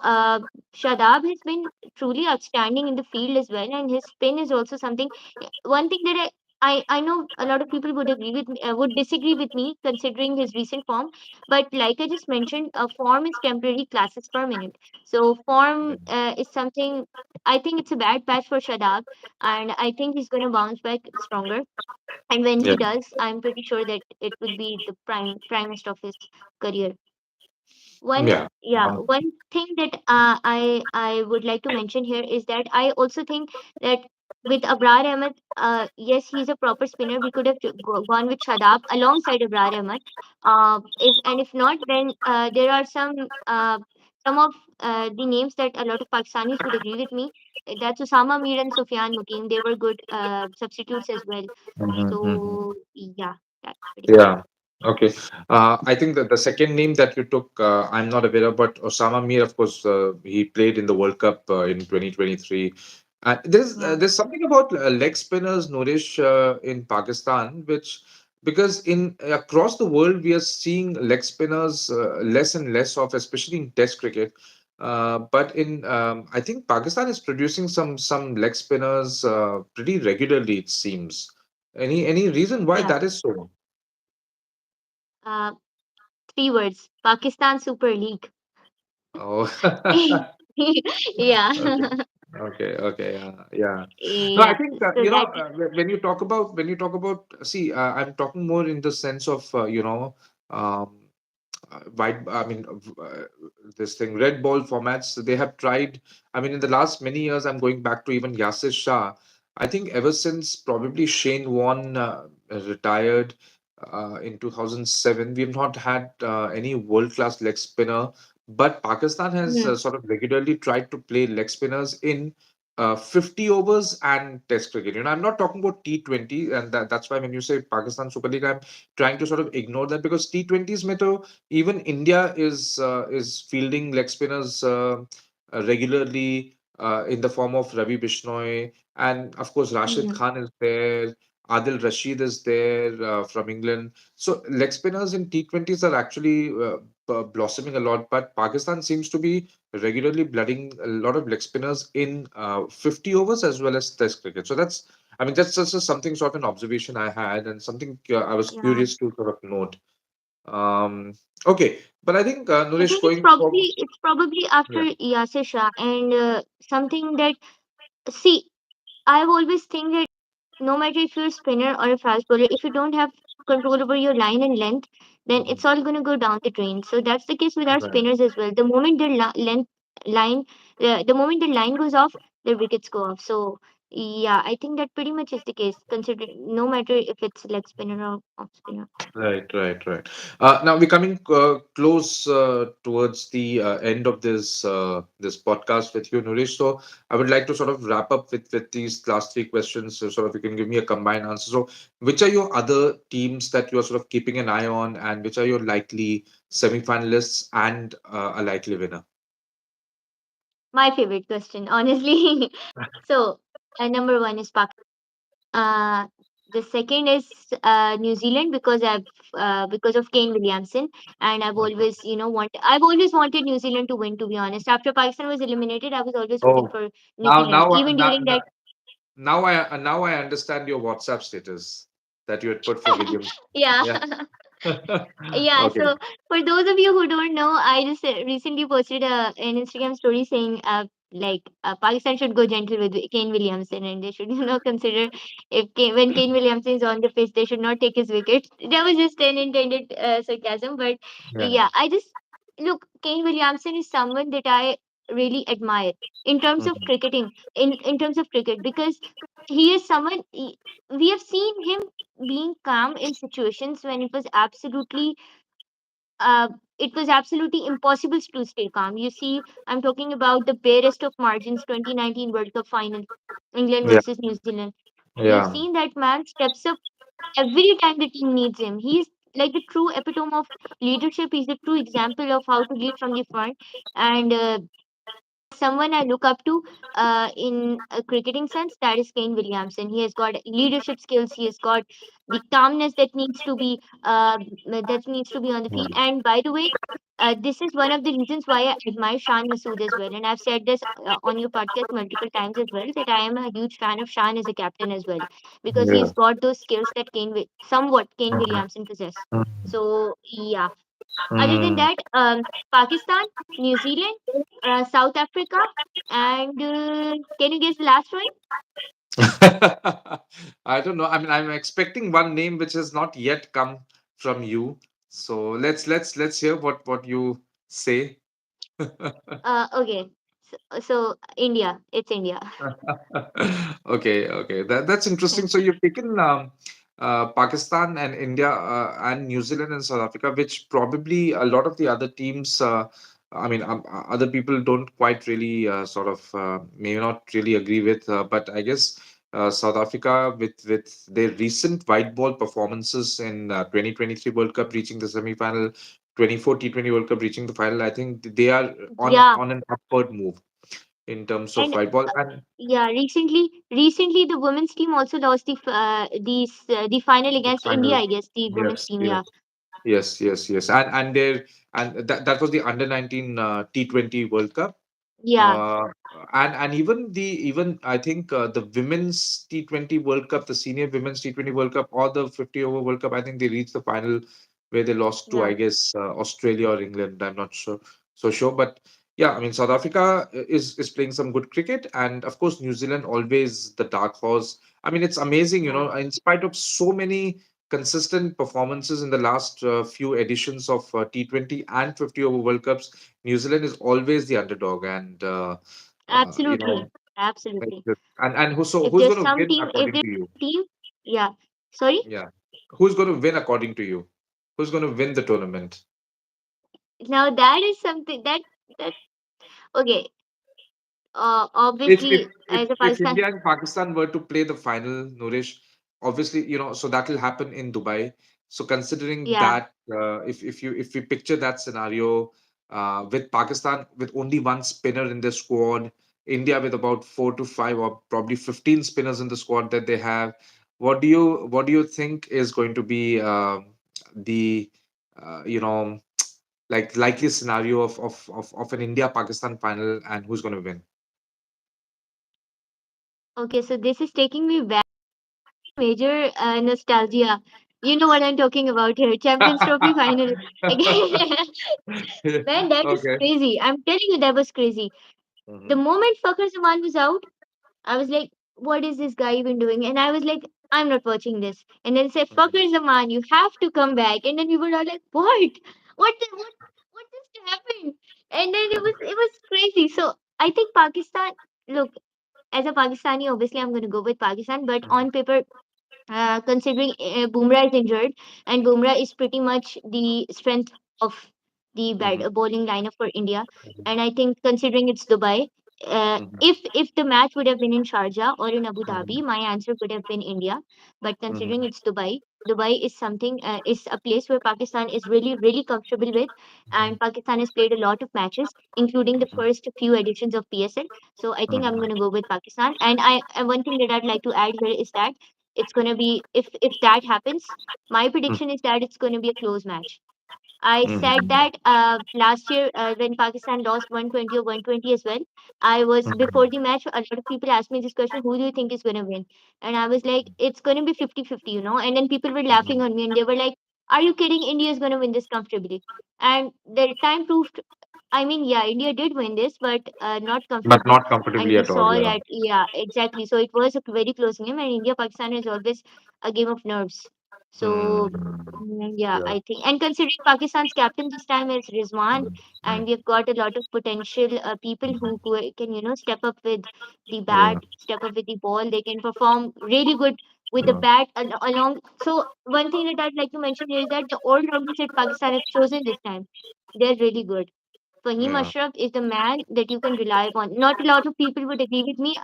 Shadab has been truly outstanding in the field as well, and his spin is also something. One thing that I know a lot of people would agree with me, would disagree with me considering his recent form, but like I just mentioned, form is temporary, class is permanent. So form is something. I think it's a bad patch for Shadab, and I think he's going to bounce back stronger. And when Yeah. he does, I'm pretty sure that it will be the primest of his career. Yeah. One thing that I would like to mention here is that I also think that with Abrar Ahmed, yes, he's a proper spinner. We could have gone with Shadab alongside Abrar Ahmed. If not, then there are some of the names that a lot of Pakistanis would agree with me. That's Osama Mir and Sufyan Mukim. They were good substitutes as well. Mhm. So yeah, that's pretty much it. Yeah. Okay. I think that the second name that you took, I'm not aware of, but Osama Mir, of course, he played in the World Cup in 2023. Yeah. There's something about leg spinners, Nourish, in Pakistan, which because in across the world we are seeing leg spinners less and less of, especially in Test cricket. But in I think Pakistan is producing some leg spinners pretty regularly, it seems. Any reason why Yeah. that is so? Uh, Three words: Pakistan Super League. Oh, Yeah. okay, okay, yeah, yeah. No, I Yeah. think So that when you talk about see, I'm talking more in the sense of um, white. I mean, this thing red ball formats. They have tried. I mean, in the last many years, I'm going back to even Yasir Shah. I think ever since probably Shane Warne retired in 2007, we've not had any world class leg spinner. But Pakistan has mm, sort of regularly tried to play leg spinners in 50 overs and Test cricket. I'm not talking about T20, and that's why when you say Pakistan Super League, I'm trying to sort of ignore that because T20s में तो even India is fielding leg spinners regularly in the form of Ravi Bishnoi, and of course Rashid mm, Khan is there. Adil Rashid is there from England. So leg spinners in T20s are actually blossoming a lot, but Pakistan seems to be regularly blooding a lot of leg spinners in 50 overs as well as Test cricket. So that's, I mean, that's just something sort of an observation I had and something I was Yeah. curious to sort of note. Um, okay, but I think I Nourish think going forward. it's probably after Yeah. Yasir Shah and something that, see, I've always think that no matter if you're a spinner or a fast bowler, if you don't have control over your line and length, then Mhm. it's all going to go down the drain. So that's the case with our Right. spinners as well. The moment their length line, the moment the line goes off, their wickets go off. So yeah, I think that pretty much is the case. Considering no matter if it's leg spinner or off spinner. Right, right, right. Now we're coming close towards the end of this podcast with you, Nourish. So I would like to sort of wrap up with these last three questions, so sort of you can give me a combined answer. So, which are your other teams that you are sort of keeping an eye on, and which are your likely semi-finalists and a likely winner? My favorite question, honestly. So number one is Pakistan. Uh, the second is New Zealand because of Kane Williamson, and Okay. I've always wanted New Zealand to win. To be honest, after Pakistan was eliminated, I was always rooting Oh, for New now Zealand. now Even during that, now I understand your WhatsApp status that you had put for Williams. yeah. Yeah. Yeah, Okay. so for those of you who don't know, I just recently posted an Instagram story saying, Pakistan should go gentle with Kane Williamson, and they should, consider if when Kane Williamson is on the pitch, they should not take his wicket. That was just an intended sarcasm, but Yeah. yeah, I just look, Kane Williamson is someone that I really admire in terms of Mhm. cricketing, in terms of cricket, because he is someone we have seen him being calm in situations when uh, it was absolutely impossible to stay calm. You see, I'm talking about the barest of margins 2019 World Cup final, England Yeah. versus New Zealand. We have Yeah. seen that man steps up every time the team needs him. He's like the true epitome of leadership. He's the true example of how to lead from the front. And someone I look up to in a cricketing sense, that is Kane Williamson. He has got leadership skills. He has got the calmness that needs to be on the field. Mm. And by the way, this is one of the reasons why I admire Shan Masood as well. And I've said this on your podcast multiple times as well, that I am a huge fan of Shan as a captain as well, because Yeah. he's got those skills that somewhat Kane Mhm. Williamson possess. Mm. So yeah. Other than Mm. that, Pakistan, New Zealand, South Africa, and can you guess the last one? I don't know. I mean, I'm expecting one name which has not yet come from you. So let's hear what you say. Okay, so India, it's India. Okay, okay. That's Yeah, interesting. So you've taken Pakistan and India and New Zealand and South Africa, which probably a lot of the other teams, I mean, other people don't quite really sort of may not really agree with. But I guess South Africa, with their recent white ball performances in 2023 World Cup, reaching the semi-final, 24 T20 World Cup, reaching the final, I think they are yeah, on an upward move in terms of and white ball. And yeah, recently the women's team also lost the final the against India. final, I guess the women's yes, team. yes, Yeah, yes, and that was the under 19 T20 World Cup. yeah, Uh, and even I think the women's T20 World Cup, the senior women's T20 World Cup, or the 50 over World Cup, I think they reached the final where they lost to, yeah, I guess, Australia or England. I'm not sure, but yeah, I mean South Africa is playing some good cricket, and of course New Zealand always the dark horse. I mean it's amazing, yeah. in spite of so many consistent performances in the last few editions of T20 and 50 over World Cups, New Zealand is always the underdog, and Absolutely, absolutely. and If who's there's going to some win team, if according there's to you? a team, yeah. Sorry. Yeah, who's going to win according to you? Who's going to win the tournament? Now that is something that okay. If if Obviously, if as a if Pakistan, India and Pakistan were to play the final, Nourish, obviously, so that will happen in Dubai. So considering yeah, that, if we picture that scenario, with Pakistan with only one spinner in their squad, India with about 4 to 5 or probably 15 spinners in the squad that they have, what do you think is going to be the you know like likely scenario of an India Pakistan final, and who's going to win? Okay, so this is taking me back major nostalgia. You know what I'm talking about here. Champions Trophy final. Man, that was Okay. crazy. I'm telling you, that was crazy. The Mhm, moment Fakhar Zaman was out, I was like, what is this guy even doing? And I was like, I'm not watching this. And then said, mhm, Fakhar Zaman, you have to come back. And then we were all like, what? What just happened? And then it was crazy. So I think Pakistan, look, as a Pakistani, obviously I'm going to go with Pakistan, but on paper, considering Bumrah is injured and Bumrah is pretty much the strength of the mhm, bowling lineup for India. mhm, And I think considering it's Dubai, mhm, if the match would have been in Sharjah or in Abu Dhabi, mhm, my answer could have been India. But considering mhm, it's Dubai, Dubai is something is a place where Pakistan is really comfortable with, and Pakistan has played a lot of matches, including the mhm, first few editions of PSL. So I think I'm mhm, going to go with Pakistan. And one thing that I'd like to add here is that it's going to be, if that happens, my prediction is that it's going to be a close match. I said mhm, that last year when Pakistan lost 120 or 120 as well. I was before the match. A lot of people asked me this question: Who do you think is going to win? And I was like, it's going to be 50-50, you know. And then people were laughing mhm. on me, and they were like, "Are you kidding? India is going to win this comfortably." And the time proved. I mean, yeah, India did win this, but not But comfortably. not And comfortably we at all. saw Yeah. that, yeah, exactly. So it was a very close game, and India Pakistan is always a game of nerves. So Mm, yeah, yeah. I think, and considering Pakistan's captain this time is Rizwan, Mm, and we've got a lot of potential people who can, step up with the yeah. bat, step up with the ball. They can perform really good with the Yeah. bat along. So one thing that I'd like to mention here is that the all-rounders that Pakistan have chosen this time, they're really good. Fahim Yeah. Ashraf is the man that you can rely upon. Not a lot of people would agree with me.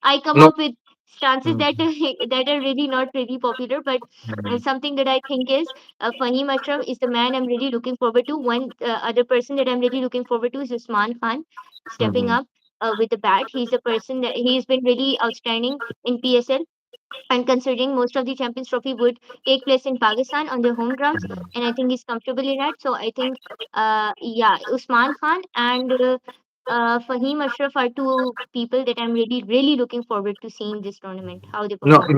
I come No. up with stances Mm, that that are really not really popular, but mm, something that I think is Fahim Ashraf is the man I'm really looking forward to. One other person that I'm really looking forward to is Usman Khan stepping mhm, up with the bat. He's a person that he's been really outstanding in PSL, and considering most of the Champions Trophy would take place in Pakistan on their home grounds, and I think he's comfortable in that. So I think, yeah, Usman Khan and Fahim Ashraf are two people that I'm really looking forward to seeing this tournament, how they no. perform.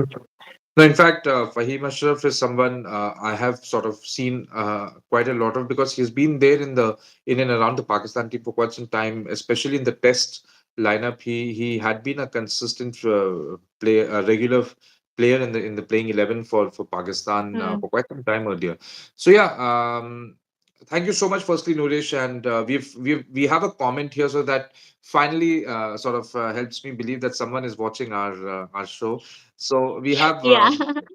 No, in fact, Fahim Ashraf is someone I have sort of seen quite a lot of, because he's been there in and around the Pakistan team for quite some time, especially in the Test lineup. He had been a consistent a regular player in the playing 11 for Pakistan Hmm. for quite some time earlier. So yeah, thank you so much, firstly, Nourish, and we have a comment here, so that finally sort of helps me believe that someone is watching our show. So we have, Yeah.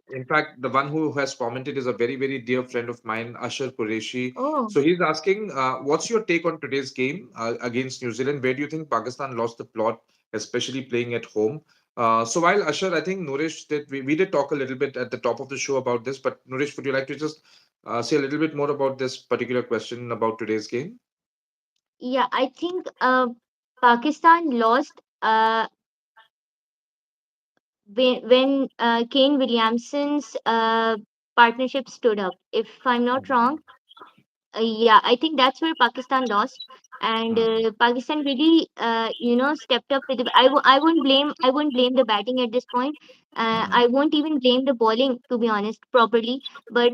in fact, the one who has commented is a very dear friend of mine, Ashar Qureshi. Oh, So he's asking, what's your take on today's game against New Zealand? Where do you think Pakistan lost the plot, especially playing at home? So while Ashar, I think Nourish did, we did talk a little bit at the top of the show about this, but Nourish, would you like to just say a little bit more about this particular question about today's game? yeah. I think Pakistan lost when Kane Williamson's partnership stood up. If I'm not wrong, yeah, I think that's where Pakistan lost, and Mhm, Pakistan really, stepped up with. I won't blame the batting at this point. mhm, I won't even blame the bowling, to be honest, properly. But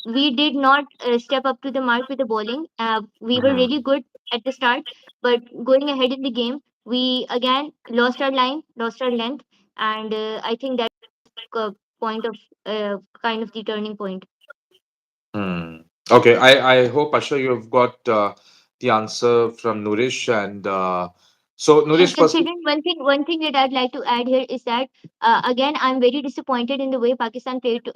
we did not step up to the mark with the bowling. We were mhm, really good at the start, but going ahead in the game, we again lost our line, lost our length, and I think that's point of kind of the turning point. Hmm. Okay, I hope, Asha, you've got the answer from Nourish. And so, And Nourish, firstly, considering one thing that I'd like to add here is that again I'm very disappointed in the way Pakistan played.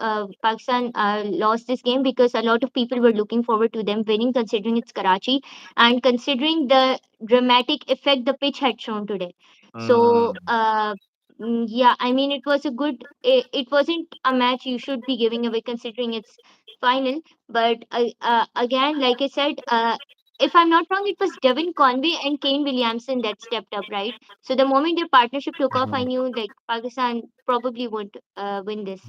Pakistan lost this game because a lot of people were looking forward to them winning, considering it's Karachi and considering the dramatic effect the pitch had shown today. So mm, yeah, I mean it was a good. It wasn't a match you should be giving away considering it's final. But again, like I said. if I'm not wrong, it was Devin Conway and Kane Williamson that stepped up, right? So the moment their partnership took off, I knew like Pakistan probably would win this.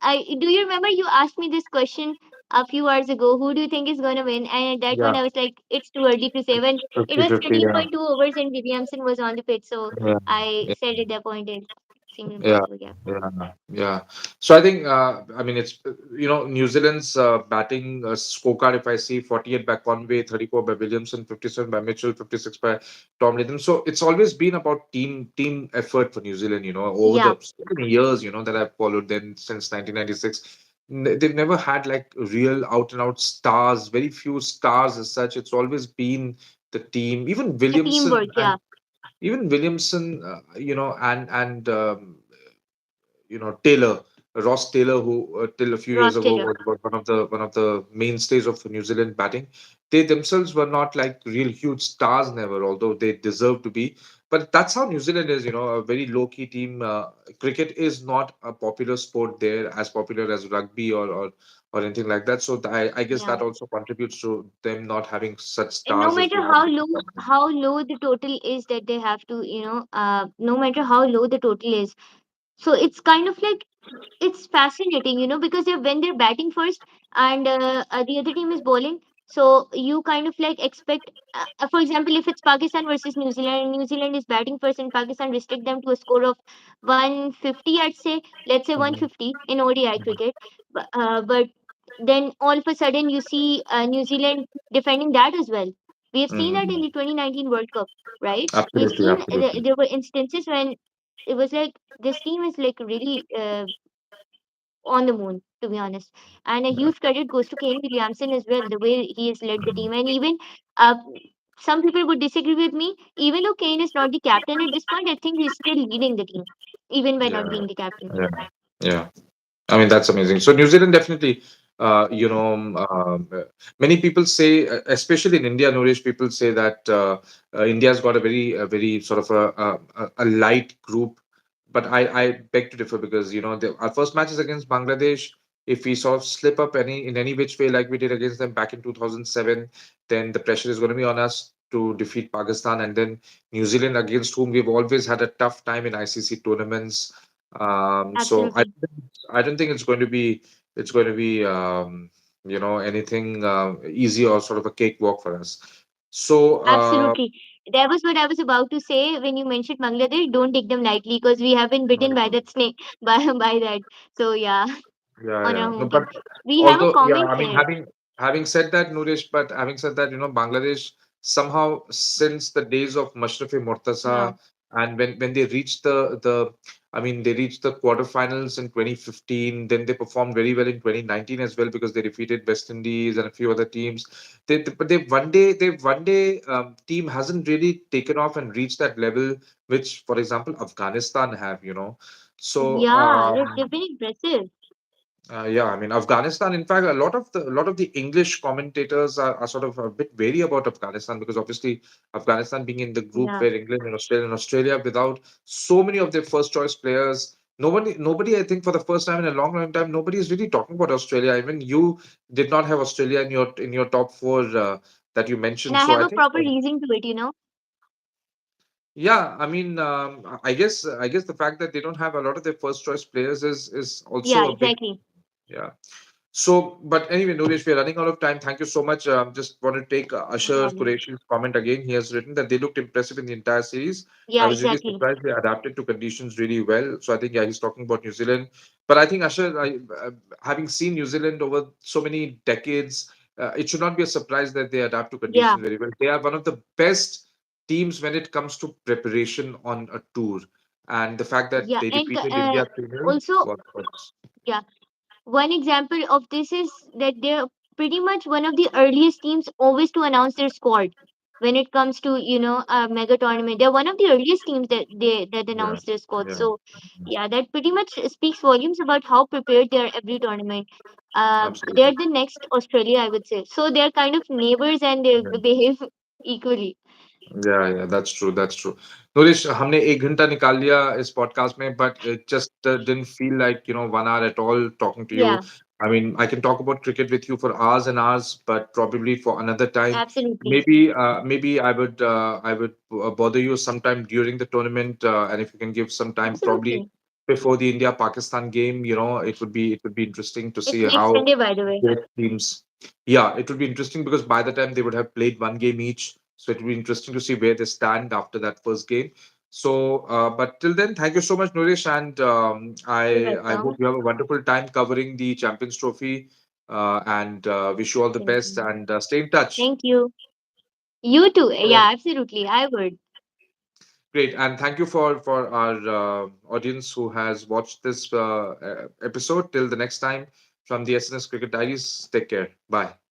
I do you remember you asked me this question a few hours ago? Who do you think is gonna win? And at that point, Yeah, I was like, it's too early to say. When it was 50-50. Yeah, 13.2 overs and Williamson was on the pitch, so yeah, I yeah. said at that point it seemed Yeah, impossible. Yeah, yeah, yeah. So I think, I mean, it's, New Zealand's batting scorecard, if I see 48 by Conway, 34 by Williamson, 57 by Mitchell, 56 by Tom Latham. So it's always been about team effort for New Zealand, over yeah, the so many years, that I've followed them since 1996. They've never had like real out and out stars, very few stars as such. It's always been the team. the teamwork. Yeah, Even Williamson, Taylor, Ross Taylor, who till a few years Ross ago Taylor. was one of the mainstays of New Zealand batting. They themselves were not like real huge stars, never, although they deserve to be. But that's how New Zealand is, a very low key team. Cricket is not a popular sport there, as popular as rugby or anything like that. So I guess Yeah. that also contributes to them not having such And no stars as we matter have in the how low the total is that they have to, no matter how low the total is, so it's kind of like it's fascinating, because when they're batting first and the other team is bowling, so you kind of like expect, for example, if it's Pakistan versus New Zealand, and New Zealand is batting first and Pakistan restrict them to a score of 150, I'd say, let's say Mhm. 150 in ODI cricket, but then all of a sudden you see New Zealand defending that as well. We have seen that in Mhm. the 2019 World Cup, right? We've Absolutely, seen absolutely. there were instances when it was like this team is like really on the moon, to be honest. And a Yeah. huge credit goes to Kane Williamson as well, the way he has led the team. And even uh, some people would disagree with me. Even though Kane is not the captain at this point, I think he's still leading the team, even by not Yeah, being the captain. yeah, yeah. I mean, that's amazing. So New Zealand definitely, many people say, especially in India, Nourish, people say that India's got a very sort of a light group. But I beg to differ because, our first match is against Bangladesh. If we sort of slip up in any which way, like we did against them back in 2007, then the pressure is going to be on us to defeat Pakistan. And then New Zealand, against whom we've always had a tough time in ICC tournaments. So Absolutely. I don't think it's going to be anything easy or sort of a cakewalk for us. So Absolutely. That was what I was about to say when you mentioned Bangladesh. Don't take them lightly because we have been bitten by that snake, by that. So, yeah, yeah, on yeah. our No, home but field. We have a although, yeah, common I mean, having said that, Nuresh, but having said that, Bangladesh somehow since the days of Mashrafi yeah, Mortaza, and when they reached I mean, they reached the quarterfinals in 2015. Then they performed very well in 2019 as well because they defeated West Indies and a few other teams. But they one day team hasn't really taken off and reached that level, which, for example, Afghanistan have. So. yeah, they've been impressive. Yeah, I mean Afghanistan. In fact, a lot of the English commentators are sort of a bit wary about Afghanistan because obviously Afghanistan being in the group Yeah. where England and Australia without so many of their first choice players. Nobody, I think, for the first time in a long, long time, nobody is really talking about Australia. Even you did not have Australia in your top four that you And mentioned. I So have I a think, proper reason to it. yeah, I mean, I guess the fact that they don't have a lot of their first choice players is Yeah, also a big, exactly. yeah. So, but anyway, Nourish, we are running out of time. Thank you so much. Just want to take No Asher problem. Qureshi's comment again. He has written that they looked impressive in the entire series. I Yeah, was really exactly. surprised they adapted to conditions really well. So I think, yeah, he's talking about New Zealand. But I think Asher, having seen New Zealand over so many decades, it should not be a surprise that they adapt to Yeah, conditions very well. They are one of the best teams when it comes to preparation on a tour. And the fact that yeah. they And defeated India 3-0 also, was. yeah, one example of this is that they're pretty much one of the earliest teams always to announce their squad when it comes to, a mega tournament. They're one of the earliest teams that Yeah, announce their squad. yeah, So, yeah, that pretty much speaks volumes about how prepared they are every tournament. They're absolutely. the next Australia, I would say. So they're kind of neighbors and they Yeah. behave equally. Yeah, yeah, that's true. That's true. Nourish, हमने 1 घंटा निकाल लिया इस podcast में, but it just didn't feel like 1 hour at all talking to you. Yeah. I mean, I can talk about cricket with you for hours and hours, but probably for another time. Absolutely. Maybe I would bother you sometime during the tournament, and if you can give some time, probably Absolutely. before the India Pakistan game, it would be interesting to see It's next how Sunday, by the way. both teams. Yeah, it would be interesting because by the time they would have played one game each, so it would be interesting to see where they stand after that first game. So, but till then, thank you so much, Nourish, and You're I hope welcome. you have a wonderful time covering the Champions Trophy, and wish you all the best Absolutely. and stay in touch. Thank you. You too. All right. Yeah, absolutely. I would. Great, and thank you for our audience who has watched this episode. Till the next time, from the SNS Cricket Diaries, take care. Bye.